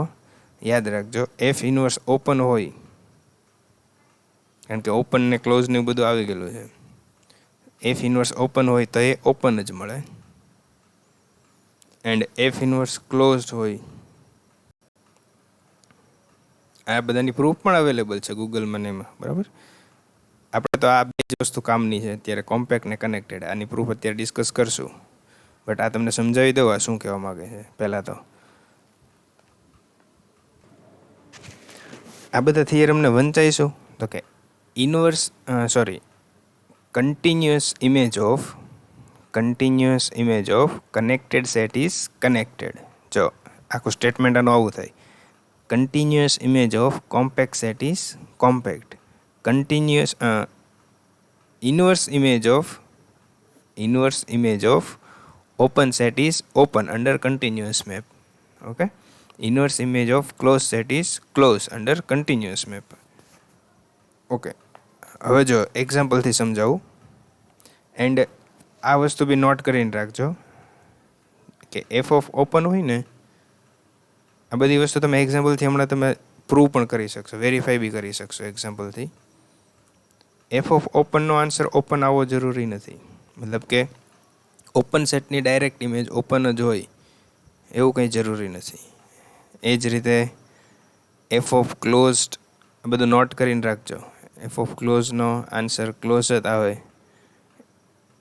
યાદ રાખજો, એફ ઇનવર્સ ઓપન હોય, કારણ કે ઓપન ને ક્લોઝ ને બધું આવી ગયેલું છે. એફ ઇનવર્સ ઓપન હોય તો એ ઓપન જ મળે, એન્ડ એફ ઇનવર્સ ક્લોઝડ હોય, આ બધાની પ્રૂફ પણ અવેલેબલ છે ગૂગલમાં ને એમાં, બરાબર. આપણે તો આ બે જ વસ્તુ કામની છે અત્યારે, કોમ્પેક્ટ ને કનેક્ટેડ. આની પ્રૂફ અત્યારે ડિસ્કસ કરશું, બટ આ તમને સમજાવી દઉં આ શું કહેવા માગે છે. પહેલાં તો આ બધા થિયરમને વંચાઈશું તો કે inverse sorry continuous image of connected set is connected. જો આખું સ્ટેટમેન્ટ આનું આવું થાય. Continuous image of compact set is compact. Continuous inverse image of open set is open under continuous map. Okay. Inverse image of closed set is closed under continuous map. Okay, હવે જો એક્ઝામ્પલથી સમજાવું. And આ વસ્તુ બી not કરીને રાખજો કે F of open હોય ને, આ બધી વસ્તુ તમે એક્ઝામ્પલથી હમણાં તમે પ્રૂવ પણ કરી શકશો, વેરીફાઈ બી કરી શકશો એક્ઝામ્પલથી. એફ ઓફ ઓપનનો આન્સર ઓપન આવવો જરૂરી નથી. મતલબ કે ઓપન સેટની ડાયરેક્ટ ઇમેજ ઓપન જ હોય એવું કંઈ જરૂરી નથી. એ જ રીતે એફ ઓફ ક્લોઝડ, આ બધું નોટ કરીને રાખજો. એફ ઓફ ક્લોઝનો આન્સર ક્લોઝ જ આવે.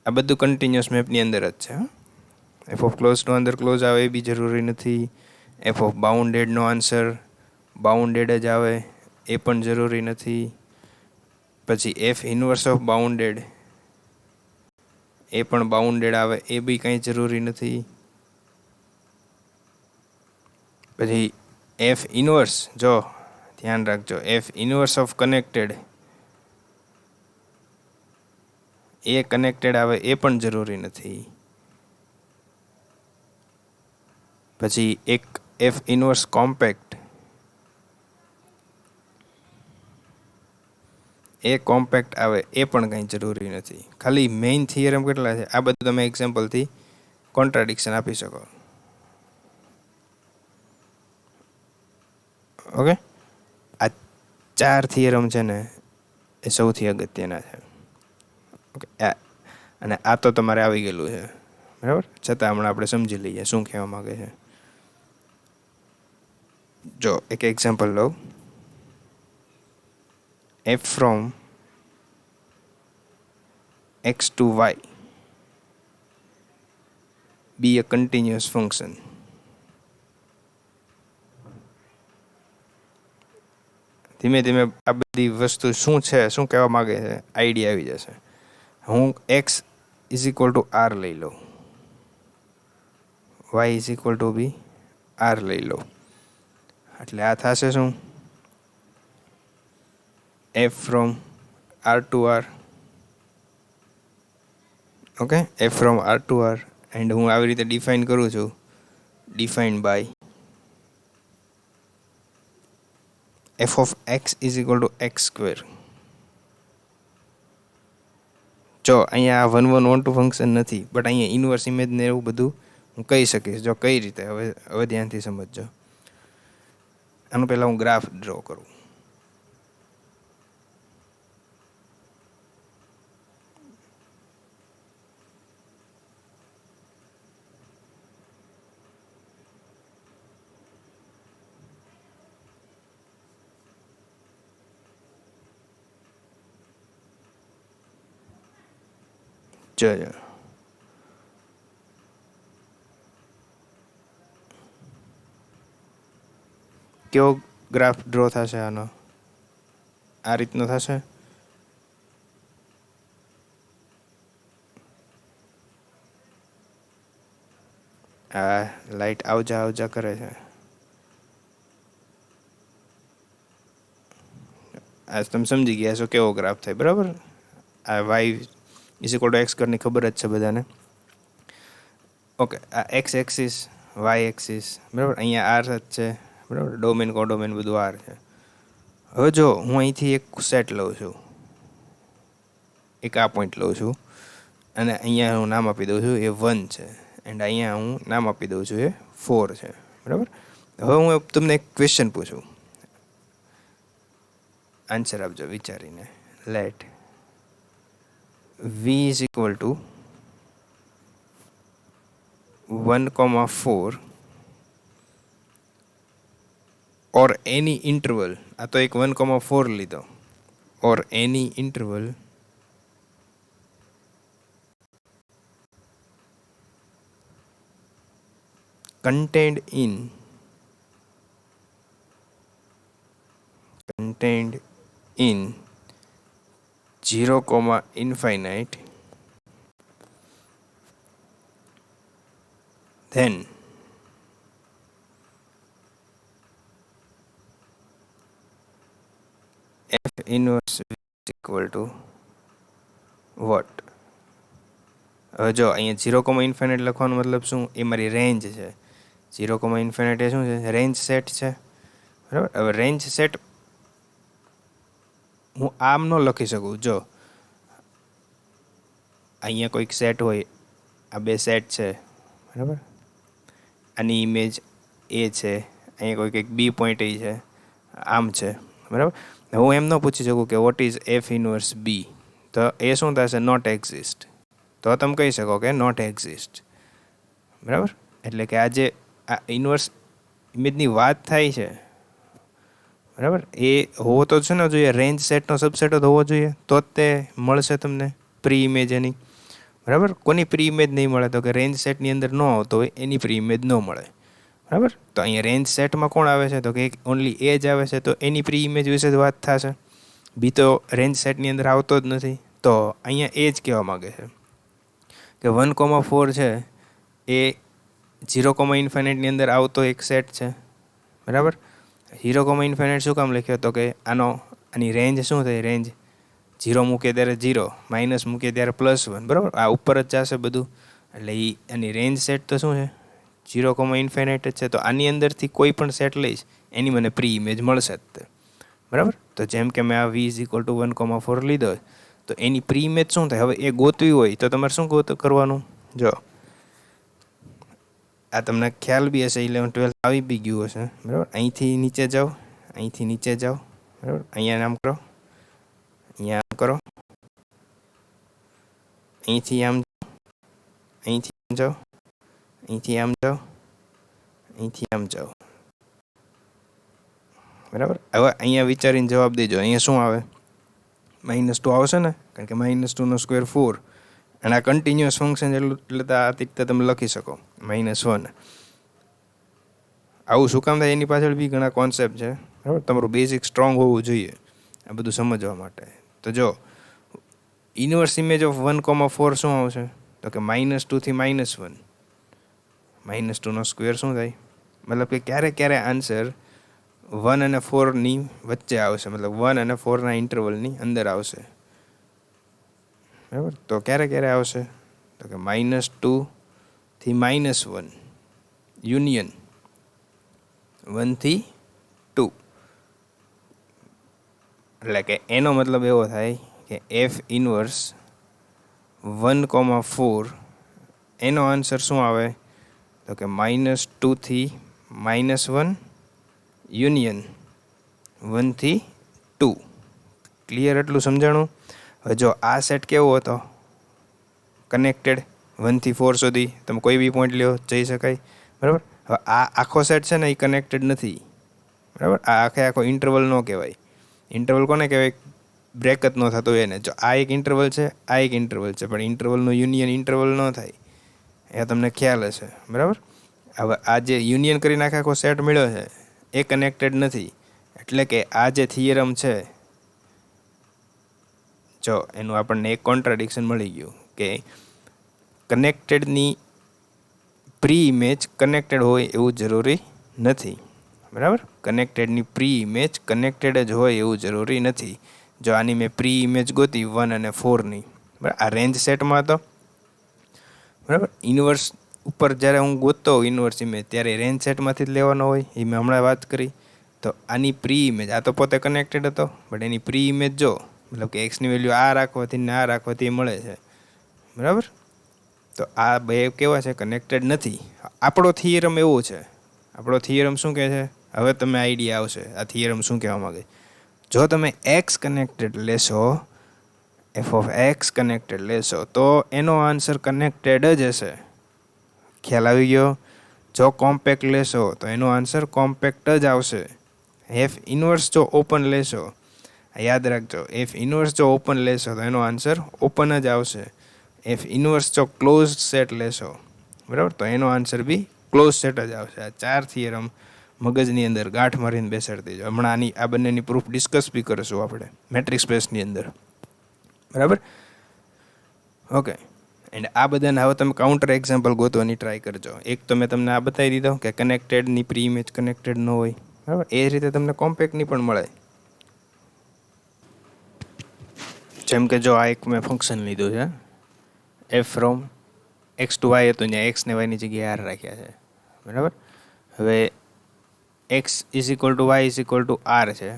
આ બધું કન્ટિન્યુઅસ મેપની અંદર જ છે. એફ ઓફ ક્લોઝનો અંદર ક્લોઝ આવે એ બી જરૂરી નથી. એફ ઓફ બાઉન્ડેડનો આન્સર બાઉન્ડેડ જ આવે એ પણ જરૂરી નથી. પછી એફ ઇનવર્સ ઓફ બાઉન્ડેડ એ પણ બાઉન્ડેડ આવે એ બી કંઈ જરૂરી નથી. પછી એફ ઇનવર્સ, જો ધ્યાન રાખજો, F inverse of connected A connected આવે એ પણ જરૂરી નથી. પછી એક એફ ઇનવર્સ કોમ્પેક્ટ એ કોમ્પેક્ટ આવે એ પણ કંઈ જરૂરી નથી. ખાલી મેઇન થિયરમ કેટલા છે આ બધું તમે એક્ઝામ્પલથી કોન્ટ્રાડિક્શન આપી શકો. ઓકે, આ 4 થિયરમ છે ને એ સૌથી અગત્યના છે. ઓકે, અને આ તો તમારે આવી ગયેલું છે બરાબર, છતાં હમણાં આપણે સમજી લઈએ શું કહેવા માગે છે. જો એક એક્ઝામ્પલ લઉં. F from x to y be a continuous function. ધીમે ધીમે આ બધી વસ્તુ શું છે, શું કહેવા માગે છે, આઈડિયા આવી જશે. હું x is equal to R લઈ લઉં, y is equal to B R લઈ લઉં, એટલે આ થશે શું? F from R to R. Okay, f from R to R. And હું આવી રીતે ડિફાઇન કરું છું, defined by f of x is equal to x square. જો અહીંયા 1 1 1 2 ફંક્શન નથી, બટ અહીંયા ઇનવર્સ ઇમેજ ને એવું બધું હું કહી શકીશ. જો કઈ રીતે, હવે ધ્યાનથી સમજજો. આનું પહેલાં હું ગ્રાફ ડ્રો કરું. જો કેવો ગ્રાફ ડ્રો થશે આનો, આ રીતનો થશે. આ લાઈટ આવજા આવજા કરે છે. આ તમે સમજી ગયા છો કેવો ગ્રાફ થાય બરાબર. આ y is equal to x કરની ખબર જ છે બધાને. ઓકે, આ એક્સ એક્સિસ, વાય એક્સિસ બરાબર, અહીંયા આર જ છે બરાબર, ડોમેન કોડોમેન બધું આર છે. હવે જો હું અહીંથી એક સેટ લઉં છું, એક આ પોઈન્ટ લઉં છું, અને અહીંયા હું નામ આપી દઉં છું એ 1 છે, એન્ડ અહીંયા હું નામ આપી દઉં છું એ 4 છે બરાબર. હવે હું તમને એક ક્વેશ્ચન પૂછું, આન્સર આપજો વિચારીને. Let v is equal to 1,4 or any interval. આ તો એક 1,4 લીધો, or any interval contained in 0, infinite, then f inverse is equal to what? હવે જો અહીંયા 0, ઇન્ફિનિટ લખવાનો મતલબ શું? એ મારી રેન્જ છે. 0, ઇન્ફિનિટ એ શું છે? રેન્જ સેટ છે. બરાબર. હવે રેન્જ સેટ હું આમ ન લખી શકું. જો અહીંયા કોઈક સેટ હોય, આ બે સેટ છે, બરાબર. આની ઇમેજ એ છે, અહીંયા કોઈ કંઈક બી પોઈન્ટ એ છે, આમ છે, બરાબર. હું એમ ન પૂછી શકું કે what is f inverse B, તો એ શું થશે? Not exist. તો તમે કહી શકો કે નોટ એક્ઝિસ્ટ, બરાબર. એટલે કે આ જે આ ઇનવર્સ ઇમેજની વાત થાય છે, બરાબર, એ હોવો તો છે ને જોઈએ, રેન્જ સેટનો સબસેટ જ હોવો જોઈએ, તો જ તે મળશે તમને પ્રી ઇમેજ એની, બરાબર. કોની પ્રી ઇમેજ નહીં મળે? તો કે રેન્જ સેટની અંદર ન આવતો હોય એની પ્રી ઇમેજ ન મળે, બરાબર. તો અહીંયા રેન્જ સેટમાં કોણ આવે છે? તો કે ઓનલી એ જ આવે છે, તો એની પ્રી ઇમેજ વિશે જ વાત થશે. બી તો રેન્જ સેટની અંદર આવતો જ નથી, તો અહીંયા એ જ કહેવા માગે છે કે 1,4 છે એ 0, ઇન્ફિનિટની અંદર આવતો એક સેટ છે, બરાબર. 0, ઇન્ફિનિટ શું કામ લખ્યો? તો કે આની રેન્જ શું થઈ? રેન્જ 0 મૂકે ત્યારે 0, માઇનસ મૂકે ત્યારે +1, બરાબર. આ ઉપર જ જશે બધું, એટલે એની રેન્જ સેટ તો શું છે? 0, ઇન્ફિનિટ જ છે. તો આની અંદરથી કોઈ પણ સેટ લઈશ એની મને પ્રી ઇમેજ મળશે જ તે, બરાબર. તો જેમ કે મેં આ v = 1,4 લીધો, તો એની પ્રી ઇમેજ શું થાય? હવે એ ગોતવી હોય તો તમારે શું કરવાનું? જો આ તમને ખ્યાલ બી હશે, 11, 12 આવી બી ગયું હશે, બરાબર. અહીંથી નીચે જાઓ, અહીંથી નીચે જાઓ, બરાબર. અહીંયા આમ કરો, અહીંયા આમ કરો, અહીંથી આમ, અહીંથી આમ જાઓ, અહીંથી આમ જાઓ, અહીંથી આમ જાઓ, બરાબર. હવે અહીંયા વિચારીને જવાબ દેજો. અહીંયા શું આવે? -2 આવશે ને, કારણ કે -2² 4, અને આ કન્ટિન્યુઅસ ફંક્શન એટલે આ રીતે તમે લખી શકો -1. આવું શું કામ થાય? એની પાછળ બી ઘણા કોન્સેપ્ટ છે, બરાબર. તમારું બેઝિક સ્ટ્રોંગ હોવું જોઈએ આ બધું સમજવા માટે. તો જો ઇનવર્સ ઇમેજ ઓફ 1,4 શું આવશે? તો કે -2 થી -1. -2² શું થાય? મતલબ કે ક્યારે ક્યારે આન્સર 1 અને 4ની વચ્ચે આવશે, મતલબ 1 અને 4ના ઇન્ટરવલની અંદર આવશે, બરાબર. તો ક્યારે ક્યારે આવશે? તો કે -2 થી -1, યુનિયન 1 થી 2. એટલે કે એનો મતલબ એવો થાય કે એફ ઇનવર્સ 1,4 એનો આન્સર શું આવે? તો કે -2 થી -1, યુનિયન 1 થી 2. ક્લિયર? એટલું સમજાણું? હવે જો આ સેટ કેવો હતો? કનેક્ટેડ 1 થી 4 સુધી તમે કોઈ બી પોઈન્ટ લ્યો, જઈ શકાય, બરાબર. હવે આ આખો સેટ છે ને એ કનેક્ટેડ નથી, બરાબર. આ આખો ઇન્ટરવલ ન કહેવાય. ઇન્ટરવલ કોને કહેવાય? બ્રેક જ ન થતો એને. જો આ એક ઇન્ટરવલ છે, આ એક ઇન્ટરવલ છે, પણ ઇન્ટરવલનું યુનિયન ઇન્ટરવલ ન થાય, એ તમને ખ્યાલ હશે, બરાબર. હવે આ જે યુનિયન કરીને આખો સેટ મળ્યો છે એ કનેક્ટેડ નથી, એટલે કે આ જે થિયરમ છે, જો એનું આપણને એક કોન્ટ્રાડિક્શન મળી ગયું કે કનેક્ટેડની પ્રી ઇમેજ કનેક્ટેડ હોય એવું જરૂરી નથી, બરાબર. કનેક્ટેડની પ્રી ઇમેજ કનેક્ટેડ જ હોય એવું જરૂરી નથી. જો આની મેં પ્રી ઇમેજ ગોતી 1 અને 4ની, બરાબર, આ રેન્જ સેટમાં હતો, બરાબર. ઇનવર્સ ઉપર જ્યારે હું ગોતતો હોઉં ઇનવર્સ ઇમેજ, ત્યારે રેન્જ સેટમાંથી જ લેવાનો હોય, એ મેં હમણાં વાત કરી. તો આની પ્રી ઇમેજ, આ તો પોતે કનેક્ટેડ હતો, બટ એની પ્રી ઇમેજ જો, મતલબ કે એક્સની વેલ્યુ આ રાખવાથી ને આ રાખવાથી મળે છે, બરાબર. તો આ બે કેવા છે? કનેક્ટેડ નથી. આપણો થિયરમ એવો છે. આપણો થિયરમ શું કહે છે? હવે તમે આઈડિયા આવશે આ થિયરમ શું કહેવા માગે. જો તમે એક્સ કનેક્ટેડ લેશો, એફ ઓફ એક્સ કનેક્ટેડ લેશો, તો એનો આન્સર કનેક્ટેડ જ હશે. ખ્યાલ આવી ગયો? જો કોમ્પેક્ટ લેશો તો એનો આન્સર કોમ્પેક્ટ જ આવશે. એફ ઇનવર્સ જો ઓપન લેશો, યાદ રાખજો, એફ ઇનવર્સ જો ઓપન લેશો તો એનો આન્સર ઓપન જ આવશે. એફ ઇનવર્સ જો ક્લોઝ સેટ લેશો, બરાબર, તો એનો આન્સર બી ક્લોઝ સેટ જ આવશે. આ 4 થિયરમ મગજની અંદર ગાંઠ મારીને બેસાડી દેજો. હમણાં આ બંનેની પ્રૂફ ડિસ્કસ બી કરીશું આપણે મેટ્રિક્સ સ્પેસની અંદર. બરાબર. ઓકે, એન્ડ આ બધાને હવે તમે કાઉન્ટર એક્ઝામ્પલ ગોતવાની ટ્રાય કરજો. એક તો મેં તમને આ બતાવી દીધો કે કનેક્ટેડની પ્રી ઇમેજ કનેક્ટેડ ન હોય, બરાબર. એ જ રીતે તમને કોમ્પેક્ટની પણ મળે. જેમ કે જો આ એક મેં ફંક્શન લીધું છે, f from x to y હતું, ત્યાં એક્સ ને વાયની જગ્યાએ આર રાખ્યા છે, બરાબર. હવે x is equal to y is equal to R છે.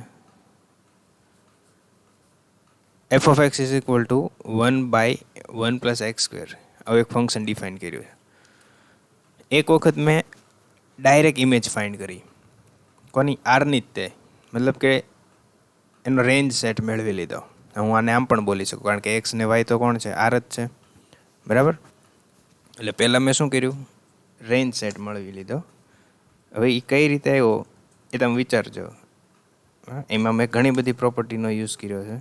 F of x is equal to 1/1 plus x square. હવે એક ફંક્શન ડિફાઇન કર્યું છે. એક વખત મેં ડાયરેક્ટ ઇમેજ ફાઇન્ડ કરી, કોની? આરની જ તે, મતલબ કે એનો રેન્જ સેટ મેળવી લીધો. હું આને આમ પણ બોલી શકું, કારણ કે એક્સ ને વાય તો કોણ છે? આર જ છે, બરાબર. એટલે પહેલાં મેં શું કર્યું? રેન્જ સેટ મેળવી લીધો. હવે એ કઈ રીતે આવ્યો એ તમે વિચારજો. એમાં મેં ઘણી બધી પ્રોપર્ટીનો યુઝ કર્યો છે.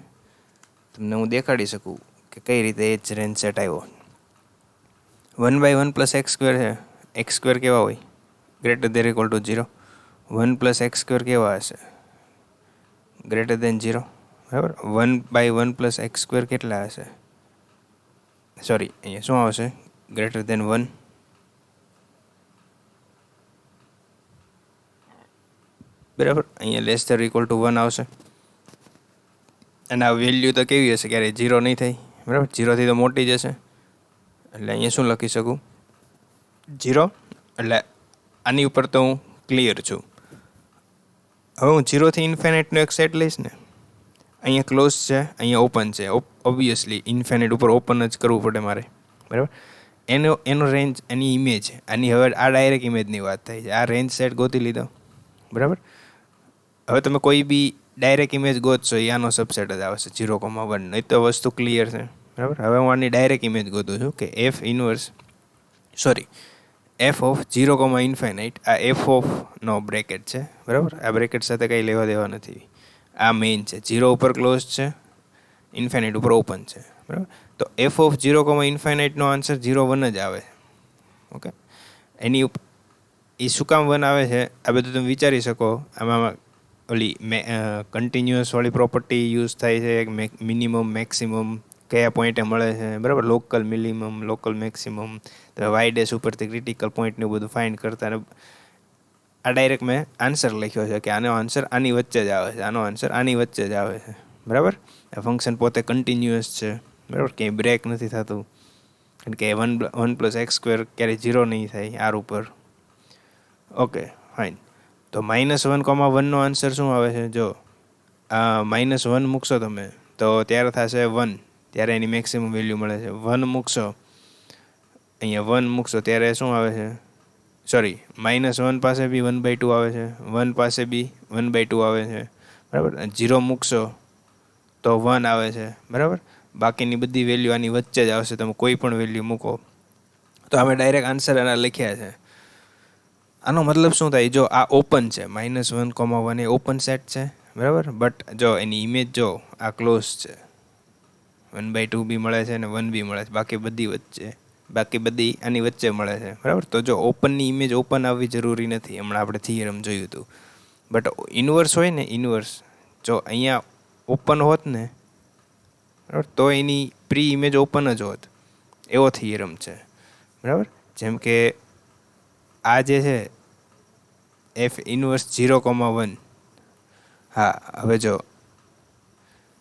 તમને હું દેખાડી શકું કે કઈ રીતે એ જ રેન્જ સેટ આવ્યો. 1/1 પ્લસ એક્સ સ્ક્વેર છે. એક્સ સ્ક્વેર કેવા હોય? Greater than equal to 0. 1 plus x square કેવા હશે? ગ્રેટર દેન 0, બરાબર. 1/1 પ્લસ એક્સ સ્ક્વેર કેટલા હશે? સોરી, અહીંયા શું આવશે? ગ્રેટર દેન 1, બરાબર. અહીંયા લેસ ધેન ઇક્વલ ટુ 1 આવશે. અને આ વેલ્યુ તો કેવી હશે? ક્યારે 0 નહીં થાય, બરાબર. 0થી તો મોટી જ હશે. એટલે અહીંયા શું લખી શકું? 0. એટલે આની ઉપર તો હું ક્લિયર છું. હવે હું 0થી ઇન્ફિનિટનો એક સેટ લઈશ ને, અહીંયા ક્લોઝ છે, અહીંયા ઓપન છે. ઓબ્વિયસલી ઇન્ફિનિટ ઉપર ઓપન જ કરવું પડે મારે, બરાબર. એનો રેન્જ, એની ઇમેજ, આની હવે આ ડાયરેક્ટ ઇમેજની વાત થાય છે. આ રેન્જ સેટ ગોતી લીધો, બરાબર. હવે તમે કોઈ બી ડાયરેક્ટ ઇમેજ ગોતશો એ આનો સબસેટ જ આવશે, 0,1. એ તો વસ્તુ ક્લિયર છે, બરાબર. હવે હું આની ડાયરેક્ટ ઇમેજ ગોતું છું કે એફ ઓફ 0,ઇન્ફાઇનાઇટ. આ એફ ઓફ નો બ્રેકેટ છે, બરાબર. આ બ્રેકેટ સાથે કંઈ લેવા દેવા નથી. આ મેઇન છે, 0 ઉપર ક્લોઝ છે, ઇન્ફાઇનાઇટ ઉપર ઓપન છે, બરાબર. તો એફ ઓફ 0,ઇન્ફાઇનાઇટનો આન્સર 0,1 જ આવે. ઓકે, એની એ શું કામ 1 આવે છે? આ બધું તમે વિચારી શકો. આમાં ઓલી કન્ટિન્યુઅસ વાળી પ્રોપર્ટી યુઝ થાય છે, મિનિમમ મેક્સિમમ કયા પોઈન્ટે મળે છે, બરાબર. લોકલ મિનિમમ, લોકલ મેક્સિમમ, તો વાય ડેશ ઉપરથી ક્રિટિકલ પોઈન્ટને બધું ફાઇન્ડ કરતા. આ ડાયરેક્ટ મેં આન્સર લખ્યો છે કે આનો આન્સર આની વચ્ચે જ આવે છે, આનો આન્સર આની વચ્ચે જ આવે છે, બરાબર. આ ફંક્શન પોતે કન્ટિન્યુઅસ છે, બરાબર. ક્યાંય બ્રેક નથી થતું, કારણ કે 1 પ્લસ એક્સ સ્ક્વેર ક્યારેય 0 નહીં થાય આર ઉપર. Okay, fine. તો -1,1નો આન્સર શું આવે છે? જો આ -1 મૂકશો તમે તો ત્યારે થશે 1, ત્યારે એની મેક્સિમમ વેલ્યુ મળે છે. 1 મૂકશો, અહીંયા 1 મૂકશો ત્યારે શું આવે છે? સોરી, -1 પાસે બી 1/2 આવે છે, 1 પાસે બી 1/2 આવે છે, બરાબર. 0 મૂકશો તો 1 આવે છે, બરાબર. બાકીની બધી વેલ્યુ આની વચ્ચે જ આવશે. તમે કોઈ પણ વેલ્યુ મૂકો તો અમે ડાયરેક્ટ આન્સર એના લખ્યા છે. આનો મતલબ શું થાય? જો આ ઓપન છે, -1,1 એ ઓપન સેટ છે, બરાબર. બટ જો એની ઇમેજ જો આ ક્લોઝ છે, 1/2 બી મળે છે અને 1 બી મળે છે. બાકી બધી આની વચ્ચે મળે છે, બરાબર. તો જો ઓપનની ઇમેજ ઓપન આવવી જરૂરી નથી. હમણાં આપણે થિયરમ જોયું હતું. બટ ઇન્વર્સ હોય ને, ઇન્વર્સ જો અહીંયા ઓપન હોત ને, બરાબર, તો એની પ્રી ઇમેજ ઓપન જ હોત. એવો થિયરમ છે, બરાબર. જેમ કે આ જે છે એફ ઇન્વર્સ 0,1. હા, હવે જો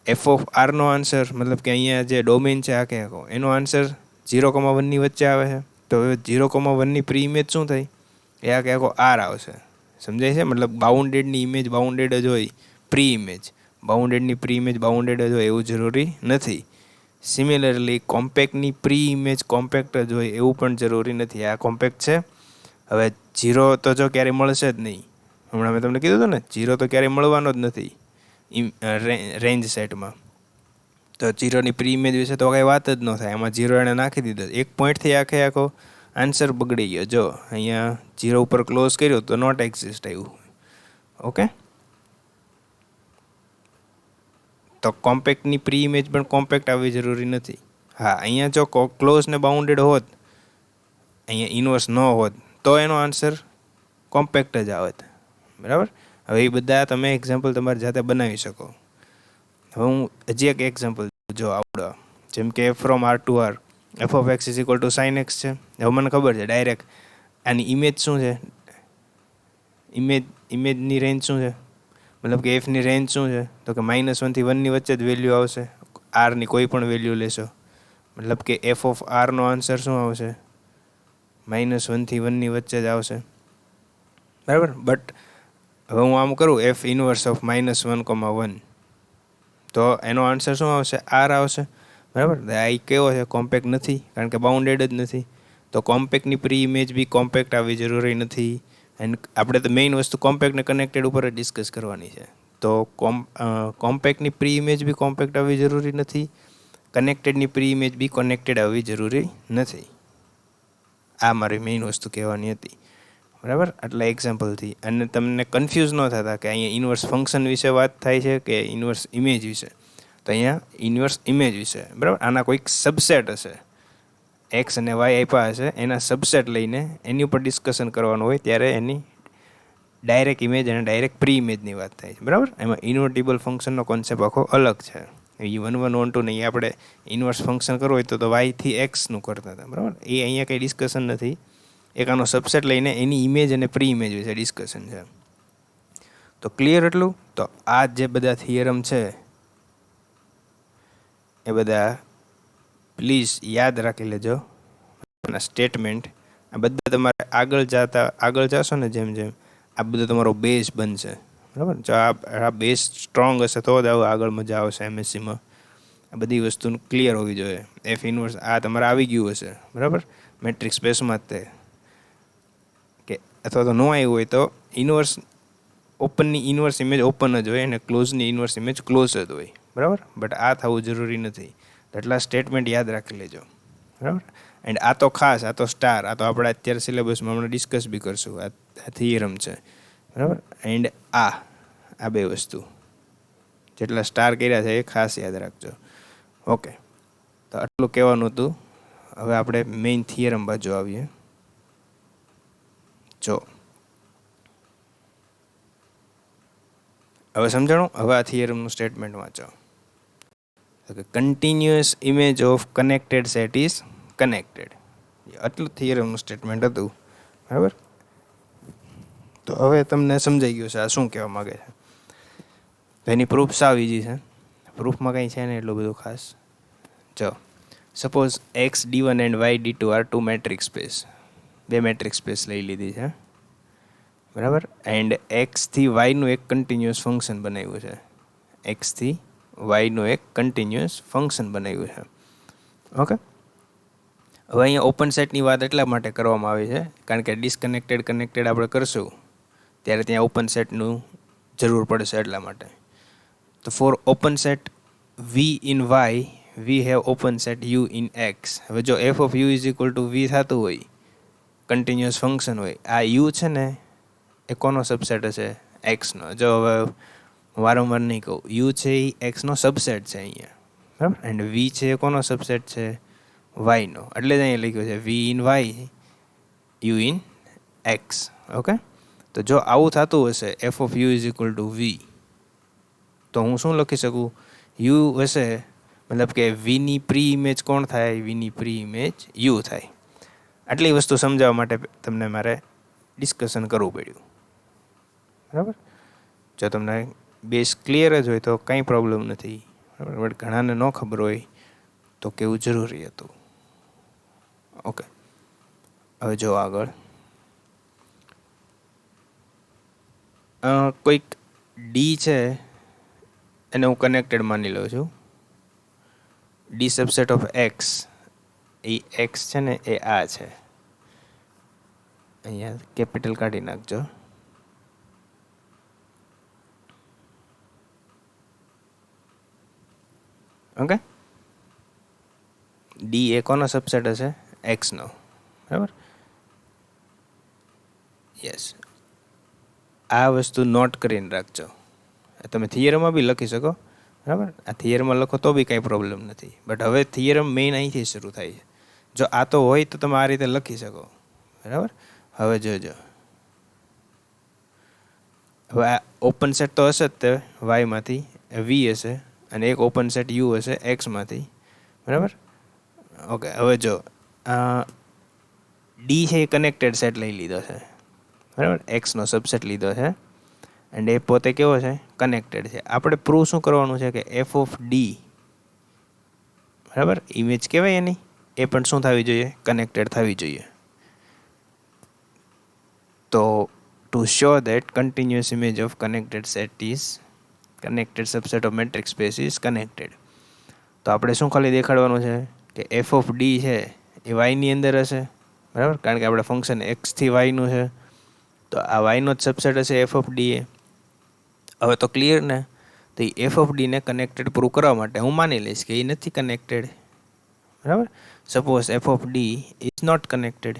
એફ ઓફ આરનો આન્સર, મતલબ કે અહીંયા જે ડોમેન છે આખે આખો, એનો આન્સર 0,1ની વચ્ચે આવે છે. તો 0,1ની પ્રી ઇમેજ શું થઈ? એ આખે આખો આર આવશે. સમજાય છે? મતલબ બાઉન્ડેડની ઇમેજ બાઉન્ડેડ જ હોય, પ્રી ઇમેજ બાઉન્ડેડની પ્રી ઇમેજ બાઉન્ડેડ જ હોય એવું જરૂરી નથી. સિમિલરલી કોમ્પેક્ટની પ્રી ઇમેજ કોમ્પેક્ટ જ હોય એવું પણ જરૂરી નથી. આ કોમ્પેક્ટ છે. હવે 0 તો જો ક્યારેય મળશે જ નહીં. હમણાં મેં તમને કીધું હતું ને, 0 તો ક્યારેય મળવાનો જ નથી રેન્જ સેટમાં. તો 0ની પ્રી ઇમેજ વિશે તો કાંઈ વાત જ ન થાય. આમાં 0 એણે નાખી દીધો, એક પોઈન્ટથી આખે આખો આન્સર બગડી ગયો. જો અહીંયા 0 ઉપર ક્લોઝ કર્યો તો નોટ એક્ઝિસ્ટ આવ્યું. ઓકે, તો કોમ્પેક્ટની પ્રી ઇમેજ પણ કોમ્પેક્ટ આવવી જરૂરી નથી. હા, અહીંયા જો ક્લોઝ ને બાઉન્ડેડ હોત, અહીંયા ઇન્વર્સ ન હોત, તો એનો આન્સર કોમ્પેક્ટ જ આવત, બરાબર. હવે એ બધા તમે એક્ઝામ્પલ તમારી જાતે બનાવી શકો. હવે હું હજી એક એક્ઝામ્પલ જો આવડો જેમ કે f from R to R f of x is equal to sine x છે. હવે મને ખબર છે ડાયરેક્ટ આની ઇમેજ શું છે, ઇમેજની રેન્જ શું છે, મતલબ કે એફની રેન્જ શું છે, તો કે -1 થી 1 ની વચ્ચે જ વેલ્યુ આવશે. આરની કોઈ પણ વેલ્યુ લેશો મતલબ કે એફ ઓફ આરનો આન્સર શું આવશે, -1 થી 1 ની વચ્ચે જ આવશે, બરાબર. બટ હવે હું આમ કરું એફ ઇનવર્સ ઓફ -1,1 તો એનો આન્સર શું આવશે, આર આવશે, બરાબર. આ કેવો છે, કોમ્પેક્ટ નથી કારણ કે બાઉન્ડેડ જ નથી. તો કોમ્પેક્ટની પ્રી ઇમેજ બી કોમ્પેક્ટ આવવી જરૂરી નથી. એન્ડ આપણે તો મેઇન વસ્તુ કોમ્પેક્ટ ને કનેક્ટેડ ઉપર જ ડિસ્કસ કરવાની છે. તો કોમ્પેક્ટની પ્રી ઇમેજ બી કોમ્પેક્ટ આવવી જરૂરી નથી, કનેક્ટેડની પ્રી ઇમેજ બી કનેક્ટેડ આવવી જરૂરી નથી. આ મારી મેઇન વસ્તુ કહેવાની હતી, બરાબર. આટલા એક્ઝામ્પલથી અને તમને કન્ફ્યુઝ ન થતા કે અહીંયા ઇન્વર્સ ફંક્શન વિશે વાત થાય છે કે ઇન્વર્સ ઇમેજ વિશે, તો અહીંયા ઇન્વર્સ ઇમેજ વિશે, બરાબર. આના કોઈક સબસેટ હશે, એક્સ અને વાય આપ્યા હશે, એના સબસેટ લઈને એની ઉપર ડિસ્કશન કરવાનું હોય ત્યારે એની ડાયરેક્ટ ઇમેજ અને ડાયરેક્ટ પ્રી ઇમેજની વાત થાય છે, બરાબર. એમાં ઇન્વર્ટિબલ ફંક્શનનો કોન્સેપ્ટ આખો અલગ છે. એ 1 1 1 2 નહીં, આપણે ઇન્વર્સ ફંક્શન કરવું હોય તો વાયથી એક્સનું કરતા હતા, બરાબર. એ અહીંયા કંઈ ડિસ્કશન નથી. એક આનો સબસેટ લઈને એની ઇમેજ અને પ્રી ઇમેજ વિશે ડિસ્કશન છે. તો ક્લિયર એટલું. તો આ જે બધા થિયરમ છે એ બધા પ્લીઝ યાદ રાખી લેજો. સ્ટેટમેન્ટ આ બધા તમારે આગળ જશો ને જેમ જેમ આ બધો તમારો બેઝ બનશે, બરાબર. જો આ બેઝ સ્ટ્રોંગ હશે તો જ આગળ મજા આવશે એમએસસીમાં. આ બધી વસ્તુ ક્લિયર હોવી જોઈએ. એફ ઇન્વર્સ આ તમારે આવી ગયું હશે, બરાબર, મેટ્રિક સ્પેસમાં જ તે, કે અથવા તો ન આવ્યું હોય તો ઇન્વર્સ ઓપનની ઇન્વર્સ ઇમેજ ઓપન જ હોય અને ક્લોઝની ઇન્વર્સ ઇમેજ ક્લોઝ જ હોય, બરાબર. બટ આ થવું જરૂરી નથી. એટલા સ્ટેટમેન્ટ યાદ રાખી લેજો, બરાબર. એન્ડ આ તો ખાસ, આ તો સ્ટાર, આ તો આપણે અત્યારે સિલેબસમાં હમણાં ડિસ્કસ બી કરશું. આ થિયરમ છે, બરાબર. એન્ડ આ બે વસ્તુ જેટલા સ્ટાર કર્યા છે એ ખાસ યાદ રાખજો. ઓકે, તો આટલું કહેવાનું હતું. હવે આપણે મેઇન થિયરમ બાજુ આવીએ. જો હવે સમજાણું. હવે આ થિયરમનું સ્ટેટમેન્ટ વાંચો. Continuous image of connected set is connected. આટલું થિયરમનું સ્ટેટમેન્ટ હતું, બરાબર. તો હવે તમને સમજાઈ ગયું છે આ શું કહેવા માગે છે. તો એની પ્રૂફ સાવ ઇઝી છે. પ્રૂફમાં કંઈ છે ને એટલું બધું ખાસ. જો suppose x D1 and y D2 are two metric space. બે મેટ્રિક સ્પેસ લઈ લીધી છે, બરાબર. એન્ડ એક્સથી વાયનું એક કન્ટિન્યુઅસ ફંક્શન બનાવ્યું છે. એક્સથી વાયનું એક કન્ટિન્યુઅસ ફંક્શન બનાવ્યું છે, ઓકે. હવે અહીંયા ઓપન સેટની વાત એટલા માટે કરવામાં આવી છે કારણ કે ડિસકનેક્ટેડ કનેક્ટેડ આપણે કરશું ત્યારે ત્યાં ઓપન સેટનું જરૂર પડશે એટલા માટે. તો for open set V in Y we have open set U in X. હવે જો f of U is equal to V થતું હોય, કન્ટિન્યુઅસ ફંક્શન હોય, આ યુ છે ને એ કોનો સબસેટ હશે, એક્સનો. જો હવે વારંવાર નહીં કહું, યુ છે એ એક્સનો સબસેટ છે અહીંયા, બરાબર. એન્ડ વી છે એ કોનો સબસેટ છે, વાયનો. એટલે જ અહીંયા લખ્યું છે V in Y U in X, okay. તો જો આવું થતું હશે f of U is equal to V, તો હું શું લખી શકું, યુ હશે મતલબ કે વીની પ્રી ઇમેજ કોણ થાય, વીની પ્રી ઇમેજ યુ થાય. આટલી વસ્તુ સમજાવવા માટે તમને મારે ડિસ્કશન કરવું પડ્યું, બરાબર. જો તમને બેઝ ક્લિયર જ હોય તો કંઈ પ્રોબ્લેમ નથી, બરાબર. બટ ઘણાને ન ખબર હોય તો કેવું જરૂરી હતું, ઓકે. હવે જો આગળ કોઈક ડી છે એને હું કનેક્ટેડ માની લઉં છું. D subset of x, A x છે ને એ આ છે. અહીંયા કેપિટલ કાઢી નાખજો. ઓકે. ડી એ કોનો સબસેટ હશે, એક્સનો, બરાબર. યસ, આ વસ્તુ નોટ કરીને રાખજો. તમે થિયરમાં બી લખી શકો, બરાબર. આ થિયરમાં લખો તો બી કાંઈ પ્રોબ્લેમ નથી. બટ હવે થિયરમ મેઇન અહીંથી શરૂ થાય છે. જો આ તો હોય તો તમે આ રીતે લખી શકો, બરાબર. હવે જોજો, હવે આ ઓપન સેટ તો હશે જ તે વાયમાંથી વી હશે અને એક ઓપન સેટ યુ હશે એક્સમાંથી, બરાબર. ઓકે, હવે જો ડી છે એ કનેક્ટેડ સેટ લઈ લીધો છે, બરાબર, એક્સનો સબસેટ લીધો છે એન્ડ એ પોતે કેવો છે, કનેક્ટેડ છે. આપણે પ્રૂવ શું કરવાનું છે કે એફ ઓફ ડી, બરાબર, ઇમેજ કહેવાય એની, એ પણ શું થવી જોઈએ, કનેક્ટેડ થવી જોઈએ. તો to show that continuous image of connected set is connected subset of metric space is connected. તો આપણે શું ખાલી દેખાડવાનું છે કે એફ ઓફ ડી છે એ વાયની અંદર હશે, બરાબર, કારણ કે આપણે ફંક્શન એક્સથી વાયનું છે, તો આ વાયનો જ સબસેટ હશે એફ ઓફ ડી એ. હવે તો ક્લિયર ને? તો એ એફ ઓફ ડીને કનેક્ટેડ પ્રૂવ કરવા માટે હું માની લઈશ કે એ નથી કનેક્ટેડ, બરાબર. Suppose f of D is not connected.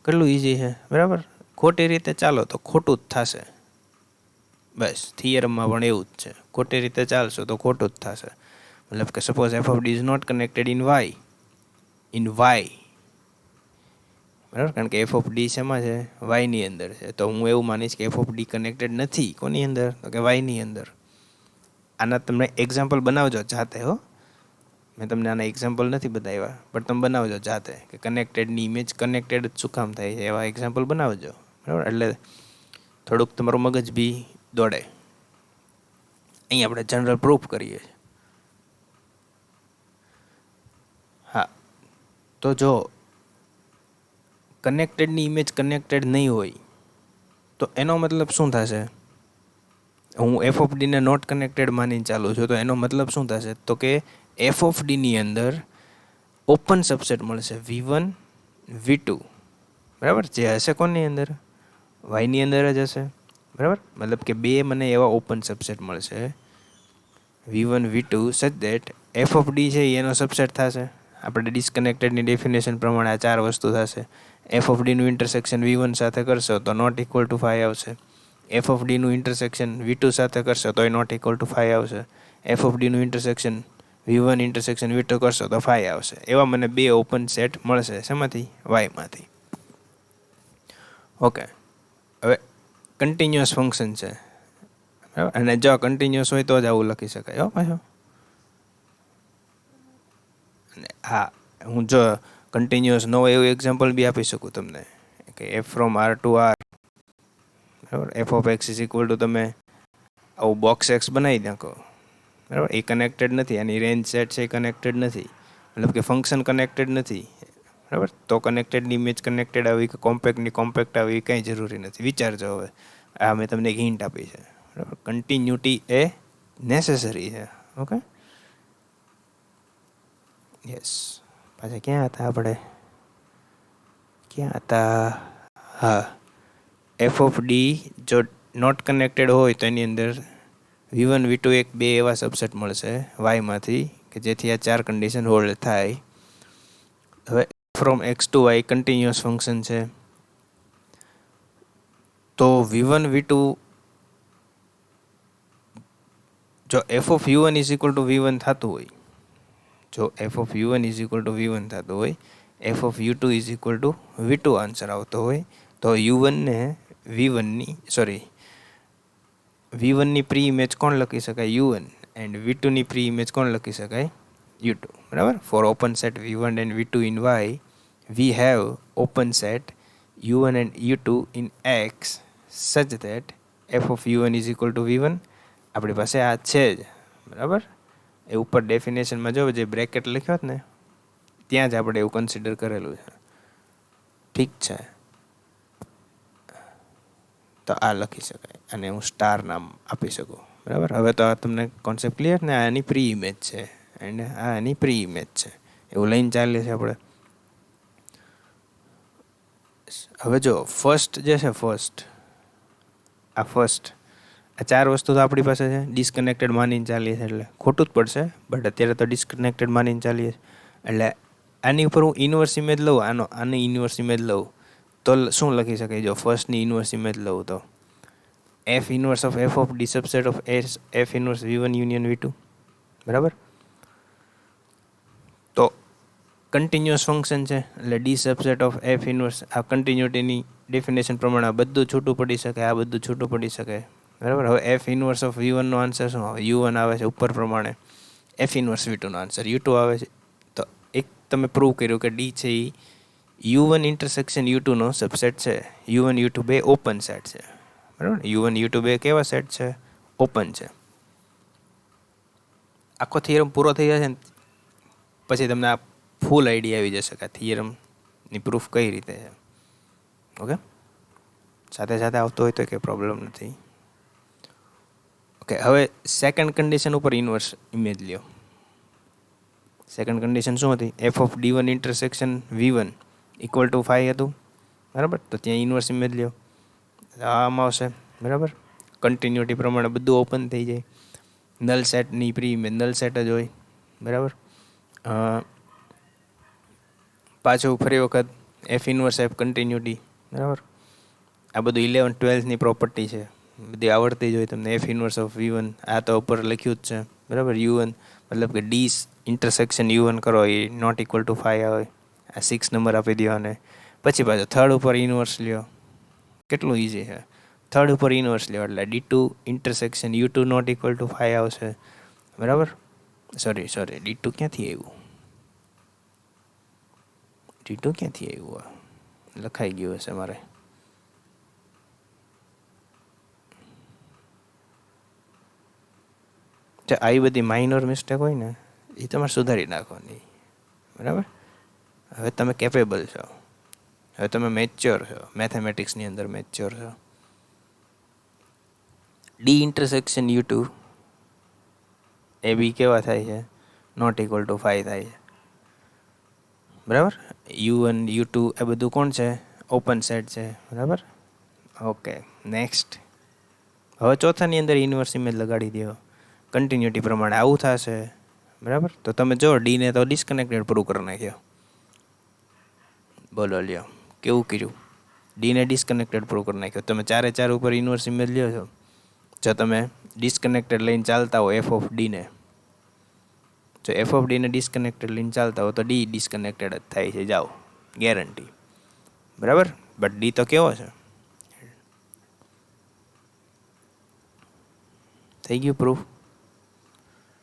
કેટલું ઇઝી છે, બરાબર. ખોટી રીતે ચાલો તો ખોટું જ થશે, બસ. થિયરમમાં પણ એવું જ છે, ખોટી રીતે ચાલશો તો ખોટું જ થશે. મતલબ કે suppose f of D is not connected in Y, બરાબર, કારણ કે એફ ઓફ ડી શેમાં છે, વાયની અંદર છે. તો હું એવું માનીશ કે એફ ઓફ ડી કનેક્ટેડ નથી, કોની અંદર, તો કે વાયની અંદર. આના તમને એક્ઝામ્પલ બનાવજો જાતે, હો. મેં તમને આના એક્ઝામ્પલ નથી બતાવ્યા, પણ તમે બનાવજો જાતે કે કનેક્ટેડની ઇમેજ કનેક્ટેડ જ શું કામ થાય છે, એવા એક્ઝામ્પલ બનાવજો, બરાબર. એટલે થોડુંક તમારું મગજ બી દોડે. અહીં આપણે જનરલ પ્રૂફ કરીએ છીએ. હા, તો જો કનેક્ટેડની ઇમેજ કનેક્ટેડ નહીં હોય તો એનો મતલબ શું થશે? હું એફ ઓફ ડીને નોટ કનેક્ટેડ માનીને ચાલુ છું, તો એનો મતલબ શું થશે? તો કે એફ ઓફ ડીની અંદર ઓપન સબસેટ મળશે V1 V2, બરાબર, જે હશે કોની અંદર, વાયની અંદર જ હશે, બરાબર. મતલબ કે બે મને એવા ઓપન સબસેટ મળશે V1 V2 સચ દેટ એફ ઓફ ડી છે એનો સબસેટ થશે. આપણે ડિસ્કનેક્ટેડની ડેફિનેશન પ્રમાણે આ ચાર વસ્તુ થશે. એફ ઓફ ડીનું ઇન્ટરસેક્શન V1 સાથે કરશો તો નોટ ઇક્વલ ટુ 5 આવશે. એફ ઓફ ડીનું ઇન્ટરસેક્શન V2 સાથે કરશો તો એ નોટ ઇક્વલ ટુ 5 આવશે. એફ ઓફ ડીનું ઇન્ટરસેક્શન V1 ઇન્ટરસેક્શન V2 કરશો તો 5 આવશે. એવા મને બે ઓપન સેટ મળશે. શેમાંથી? વાયમાંથી. ઓકે, હવે કન્ટિન્યુઅસ ફંક્શન છે, બરાબર, અને જો કન્ટિન્યુઅસ હોય તો જ આવું લખી શકાય, હો પાછો. હા, હું જો કન્ટિન્યુઅસ ન હોય એવું એક્ઝામ્પલ બી આપી શકું તમને કે f from R to R, બરાબર, f of x is equal to તમે આવું બોક્સ એક્સ બનાવી નાખો, બરાબર. એ કનેક્ટેડ નથી, આની રેન્જ સેટ છે એ કનેક્ટેડ નથી, મતલબ કે ફંક્શન કનેક્ટેડ નથી, બરાબર. તો કનેક્ટેડની ઇમેજ કનેક્ટેડ આવી કે કોમ્પેક્ટની કોમ્પેક્ટ આવી કંઈ જરૂરી નથી. વિચારજો હવે. આ મેં તમને એક હિન્ટ આપી છે, બરાબર. કન્ટિન્યુટી એ નેસેસરી છે. Okay, yes. પાછા ક્યાં હતા આપણે? ક્યાં હતા? હા, એફ ઓફ ડી જો નોટ કનેક્ટેડ હોય તો એની અંદર V1 V2 એક બે એવા સબસેટ મળશે વાયમાંથી કે જેથી આ ચાર કન્ડિશન હોલ્ડ થાય. હવે from x to y continuous function છે, તો V1 V2 જો f of U1 is equal to V1 થતું હોય, જો f of U1 is equal to V1 થતું હોય, f of U2 is equal to V2 answer આવતો હોય, તો U1ને V1ની પ્રી ઇમેજ કોણ લખી શકાય? U1, એન્ડ V2ની પ્રી ઇમેજ કોણ લખી શકાય? U2, બરાબર. For open set V1 and V2 in Y, we have open set U1 and U2 in X such that f of U1 is equal to V1. આપણી પાસે આ છે જ, બરાબર. એ ઉપર ડેફિનેશનમાં જો જે બ્રેકેટ લખ્યો ને ત્યાં જ આપણે એવું કન્સિડર કરેલું છે. ઠીક છે, તો આ લખી શકાય અને હું સ્ટાર નામ આપી શકું, બરાબર. હવે તો આ તમને કોન્સેપ્ટ ક્લિયર ને? આ એની પ્રી ઇમેજ છે એન્ડ આ એની પ્રી ઇમેજ છે, એવું લઈને ચાલીએ છીએ આપણે. હવે જો ફર્સ્ટ જે છે, આ ચાર વસ્તુ તો આપણી પાસે છે. ડિસ્કનેક્ટેડ માનીને ચાલીએ છીએ એટલે ખોટું જ પડશે, બટ અત્યારે તો ડિસ્કનેક્ટેડ માનીને ચાલીએ. એટલે આની ઉપર હું ઇન્વર્સ ઇમેજ લઉં, આની ઇન્વર્સ ઇમેજ લઉં તો શું લખી શકાય? જો ફર્સ્ટની ઇન્વર્સ ઇમેજ લઉં તો F inverse of f of D subset of F inverse V1 union V2, બરાબર. તો કન્ટિન્યુઅસ ફંક્શન છે એટલે D subset of F inverse, આ કન્ટિન્યુટીની ડેફિનેશન પ્રમાણે આ બધું છૂટું પડી શકે, આ બધું છૂટું પડી શકે, બરાબર. હવે એફ ઇનવર્સ ઓફ V1નો આન્સર શું આવે? U1 આવે છે ઉપર પ્રમાણે, એફ ઇનવર્સ V2નો આન્સર U2 આવે છે. તો એક તમે પ્રૂવ કર્યું કે ડી છે એ U1 ઇન્ટરસેક્શન U2નો સબસેટ છે. U1 U2 બે ઓપન સેટ છે, બરાબર. U1 U2 બે કેવા સેટ છે? ઓપન છે. આખો થિયરમ પૂરો થઈ જશે ને પછી તમને આ ફૂલ આઈડિયા આવી જશે કે આ થિયરમની પ્રૂફ કઈ રીતે છે. ઓકે, સાથે સાથે આવતો હોય તો કંઈ પ્રોબ્લેમ નથી. ઓકે, હવે સેકન્ડ કન્ડિશન ઉપર ઇન્વર્સ ઇમેજ લ્યો. સેકન્ડ કન્ડિશન શું હતી? F of D1 intersection V1 equal to 5 હતું, બરાબર. તો ત્યાં ઇન્વર્સ ઇમેજ લ્યો, આમાં આવશે, બરાબર. કન્ટિન્યુટી પ્રમાણે બધું ઓપન થઈ જાય. નલ સેટની પ્રી ઇમેજ નલ સેટ જ હોય, બરાબર. પાછું ફરી વખત એફ ઇનવર્સ એફ કન્ટિન્યુટી, બરાબર. આ બધું 11-12ની પ્રોપર્ટી છે, બધી આવડતી જ હોય તમને. એફ ઇનવર્સ ઓફ V1 આ તો ઉપર લખ્યું જ છે, બરાબર. U1 મતલબ કે ડી ઇન્ટરસેક્શન U1 કરો એ નોટ ઇક્વલ ટુ 5 આવે. આ 6 નંબર આપી દો અને પછી પાછો થર્ડ ઉપર ઇનવર્સ લ્યો. કેટલું ઇઝી છે. થર્ડ ઉપર ઇનવર્સ લ્યો એટલે D2 intersection U2 not equal to 5 આવશે, બરાબર. સોરી D2 ક્યાંથી આવ્યું? D2 ક્યાંથી આવ્યું? આ લખાઈ ગયું હશે મારે. આવી બધી માઇનર મિસ્ટેક હોય ને એ તમારે સુધારી નાખવાની, બરાબર. હવે તમે કેપેબલ છો, હવે તમે મેચ્યોર છો, મેથેમેટિક્સની અંદર મેચ્યોર છો. ડી ઇન્ટરસેક્શન U2 એ બી કેવા થાય છે? નોટ ઇક્વલ ટુ 5 થાય છે, બરાબર. U1 U2 એ બધું કોણ છે? ઓપન સેટ છે, બરાબર. Okay, next. હવે ચોથાની અંદર ઇન્વર્સ ઇમેજ લગાડી દો. કન્ટિન્યુટી પ્રમાણે આવું થશે, બરાબર. તો તમે જો ડીને તો ડિસ્કનેક્ટેડ પ્રૂવ કરી નાખ્યો. બોલો લ્યો કેવું કર્યું? ડીને ડિસ્કનેક્ટેડ પ્રૂવ કરી નાખ્યો. તમે 4 ઉપર ઇન્વર્સ ઇમેજ લ્યો છો. જો તમે ડિસ્કનેક્ટેડ લઈને ચાલતા હો એફ ઓફ ડીને, જો એફ ઓફ ડીને ડિસ્કનેક્ટેડ લઈને ચાલતા હો તો ડી ડિસ્કનેક્ટેડ જ થાય છે, જાઓ ગેરંટી, બરાબર. બટ ડી તો કેવો છે? થઈ ગયું proof.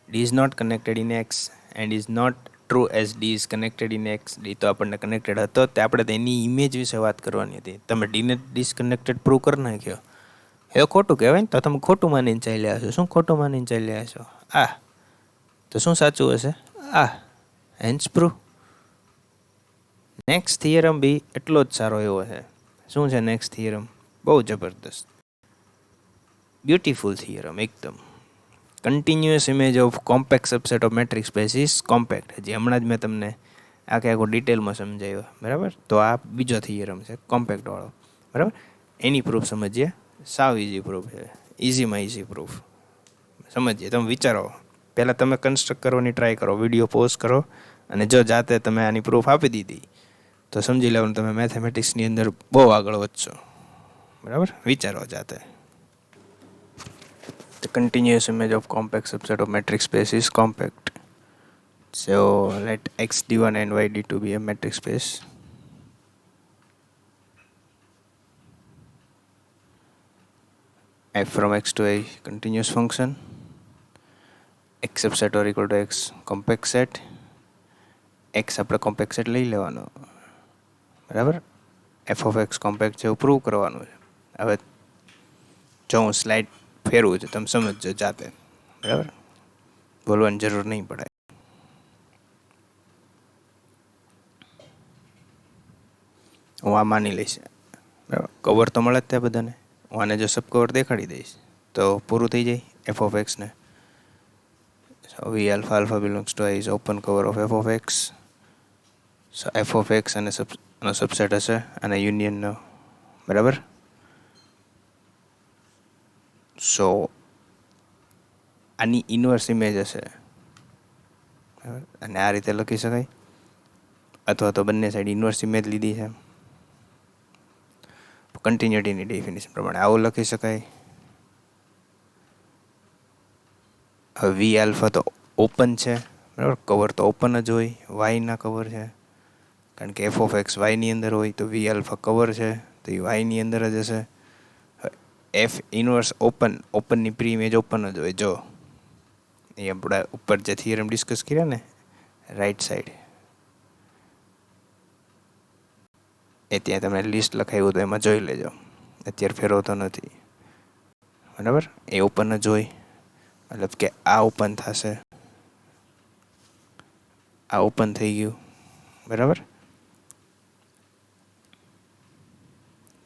D is not connected in X and is not true as D is connected in X. D તો આપણને કનેક્ટેડ હતો, તે આપણે તેની ઇમેજ વિશે વાત કરવાની હતી. તમે ડીને ડિસ્કનેક્ટેડ પ્રૂવ કરી નાખ્યો, એ ખોટું કહેવાય ને. તો તમે ખોટું માનીને ચાલ્યા હશો. શું ખોટું માનીને ચાલ્યા હશો? આ તો શું સાચું હશે? આ હેન્સ પ્રૂફ. નેક્સ્ટ થિયરમ બી એટલો જ સારો એવો છે. શું છે નેક્સ્ટ થિયરમ? બહુ જબરદસ્ત, બ્યુટીફુલ થિયરમ એકદમ. Continuous image of compact subset of metric space is compact. હજી હમણાં જ મેં તમને આખું ડિટેલમાં સમજાવ્યો, બરાબર. તો આ બીજો થિયરમ છે કોમ્પેક્ટવાળો, બરાબર. એની પ્રૂફ સમજીએ. સાવ ઇઝી પ્રૂફ છે, ઇઝીમાં ઇઝી પ્રૂફ સમજીએ. તમે વિચારો, પહેલાં તમે કન્સ્ટ્રક્ટ કરવાની ટ્રાય કરો, વિડીયો પોઝ કરો, અને જો જાતે તમે આની પ્રૂફ આપી દીધી તો સમજી લેવાનું તમે મેથેમેટિક્સની અંદર બહુ આગળ વધશો, બરાબર. વિચારો જાતે. The continuous image of compact subset of metric space is compact. So let X D1 and Y D2 be a metric space. F from X to Y continuous function. X subset or equal to X compact set. X આપણે compact set લઈ લેવાનો, બરાબર. F of X compact છે એવું prove કરવાનું છે. હવે જો હું સ્લાઇડ ફેરવું છે, તમે સમજજો જાતે, બરાબર. બોલવાની જરૂર નહીં પડે. હું આ માની લઈશ, બરાબર. કવર તો મળે જ ત્યાં બધાને. હું આને જો સબ કવર દેખાડી દઈશ તો પૂરું થઈ જાય એફ ઓફ એક્સને. V alpha alpha belongs to I is open cover of f of X. So f of X અને સબસેટ હશે અને યુનિયનનો, બરાબર. સો આની ઇન્વર્સ ઇમેજ હશે, બરાબર. અને આ રીતે લખી શકાય, અથવા તો બંને સાઈડ ઇન્વર્સ ઇમેજ લીધી છે. કન્ટિન્યુટીની ડેફિનેશન પ્રમાણે આવું લખી શકાય. હવે વી આલ્ફા તો ઓપન છે, બરાબર. કવર તો ઓપન જ હોય, વાયના કવર છે. કારણ કે એફ ઓફ એક્સ વાયની અંદર હોય તો વી આલ્ફા કવર છે તો એ વાયની અંદર જ હશે. એફ ઇનવર્સ ઓપનની પ્રી ઇમેજ ઓપન જ હોય. જો એ આપણા ઉપર જે થિયરમ ડિસ્કસ કર્યા ને રાઈટ સાઈડ, એ ત્યાં તમે લિસ્ટ લખાવ્યું તો એમાં જોઈ લેજો. અત્યારે ફેરવતો નથી, બરાબર. એ ઓપન જ હોય, મતલબ કે આ ઓપન થશે, આ ઓપન થઈ ગયું, બરાબર.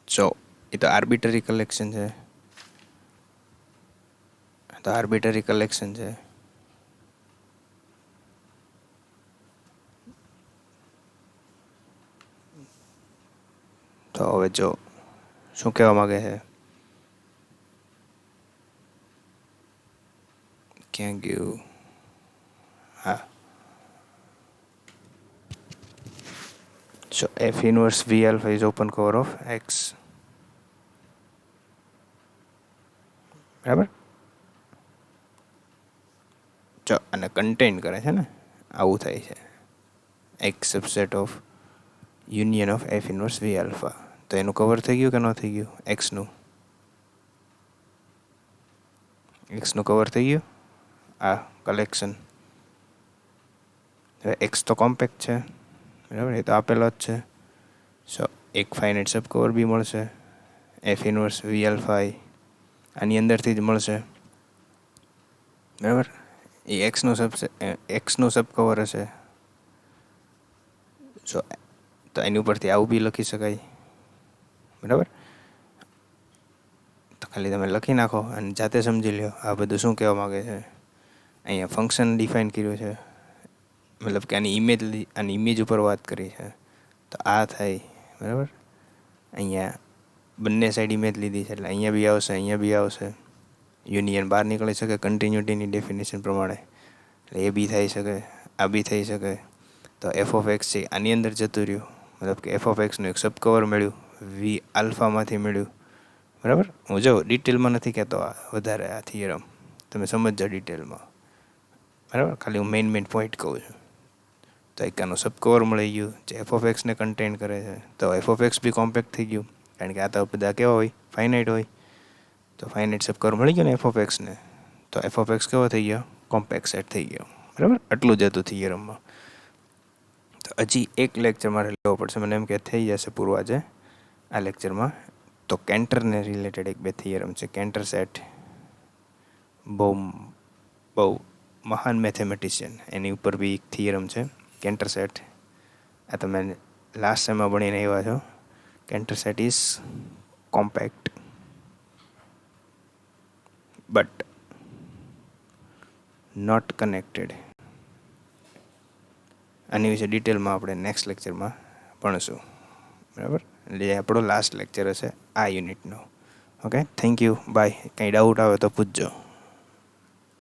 જો એ તો આર્બિટરી કલેક્શન છે, તો આર્બિટરી કલેક્શન છે. તો હવે જો શું કહેવા માગે છે, ક્યાં ગયું? હા, so f inverse v alpha is open cover of x, બરાબર. જો અને કન્ટેન કરે છે ને, આવું થાય છે, x subset of union of f inverse v alpha. તો એનું કવર થઈ ગયું કે ન થઈ ગયું? એક્સનું કવર થઈ ગયું આ કલેક્શન. હવે એક્સ તો કોમ્પેક્ટ છે, બરાબર, એ તો આપેલો જ છે. સો એક ફાઇનાઇટ સબ કવર બી મળશે, એફ ઇનવર્સ વી આલ્ફા આઈ આની અંદરથી જ મળશે, બરાબર. એ એક્સનું સબ કવર હશે. સો તો એની ઉપરથી આવું બી લખી શકાય, બરાબર. તો ખાલી તમે લખી નાખો અને જાતે સમજી લ્યો આ બધું શું કહેવા માગે છે. અહીંયા ફંક્શન ડિફાઇન કર્યું છે, મતલબ કે આની ઇમેજ ઉપર વાત કરી છે. તો આ થાય, બરાબર. અહીંયા બંને સાઈડ ઇમેજ લીધી છે એટલે અહીંયા બી આવશે, અહીંયા બી આવશે. યુનિયન બહાર નીકળી શકે કન્ટિન્યુટીની ડેફિનેશન પ્રમાણે, એટલે એ બી થઈ શકે, આ બી થઈ શકે. તો એફ ઓફ એક્સ છે આની અંદર જતું રહ્યું, મતલબ કે એફ ઓફ એક્સનું એક સબ કવર મળ્યું, વી આલ્ફામાંથી મળ્યું, બરાબર. હું જો ડિટેલમાં નથી કહેતો આ વધારે આ થિયરમ, તમે સમજજો ડિટેલમાં, બરાબર. ખાલી હું મેઇન પોઈન્ટ કહું છું. તો એકાનું સબ કવર મળી ગયું જે એફ ઓફ એક્સને કન્ટેન કરે છે. તો f of x be compact થઈ ગયું, કારણ કે આ તો બધા કેવા હોય, ફાઇનાઇટ હોય. તો ફાઇનાઇટ સબ કવર મળી ગયો ને એફ ઓફ એક્સને, તો એફ ઓફ એક્સ કેવો થઈ ગયો? કોમ્પેક્ટ સેટ થઈ ગયો, બરાબર. આટલું જ હતું થિયરમમાં. તો હજી એક લેક્ચર મારે લેવો પડશે, મને એમ કે થઈ જશે પૂરું આજે આ લેક્ચરમાં. તો કેન્ટરને રિલેટેડ એક બે થિયરમ છે. કેન્ટર સેટ બહુ મહાન મેથેમેટિશિયન, એની ઉપર બી એક થિયરમ છે કેન્ટર સેટ. આ તમે લાસ્ટ સેમમાં ભણીને આવ્યા છો. Cantor set is compact but not connected. આની વિશે ડિટેલમાં આપણે નેક્સ્ટ લેક્ચરમાં ભણીશું, બરાબર. એટલે એ આપણો લાસ્ટ લેક્ચર હશે આ યુનિટનો. Okay, thank you, bye. કંઈ ડાઉટ આવે તો પૂછજો.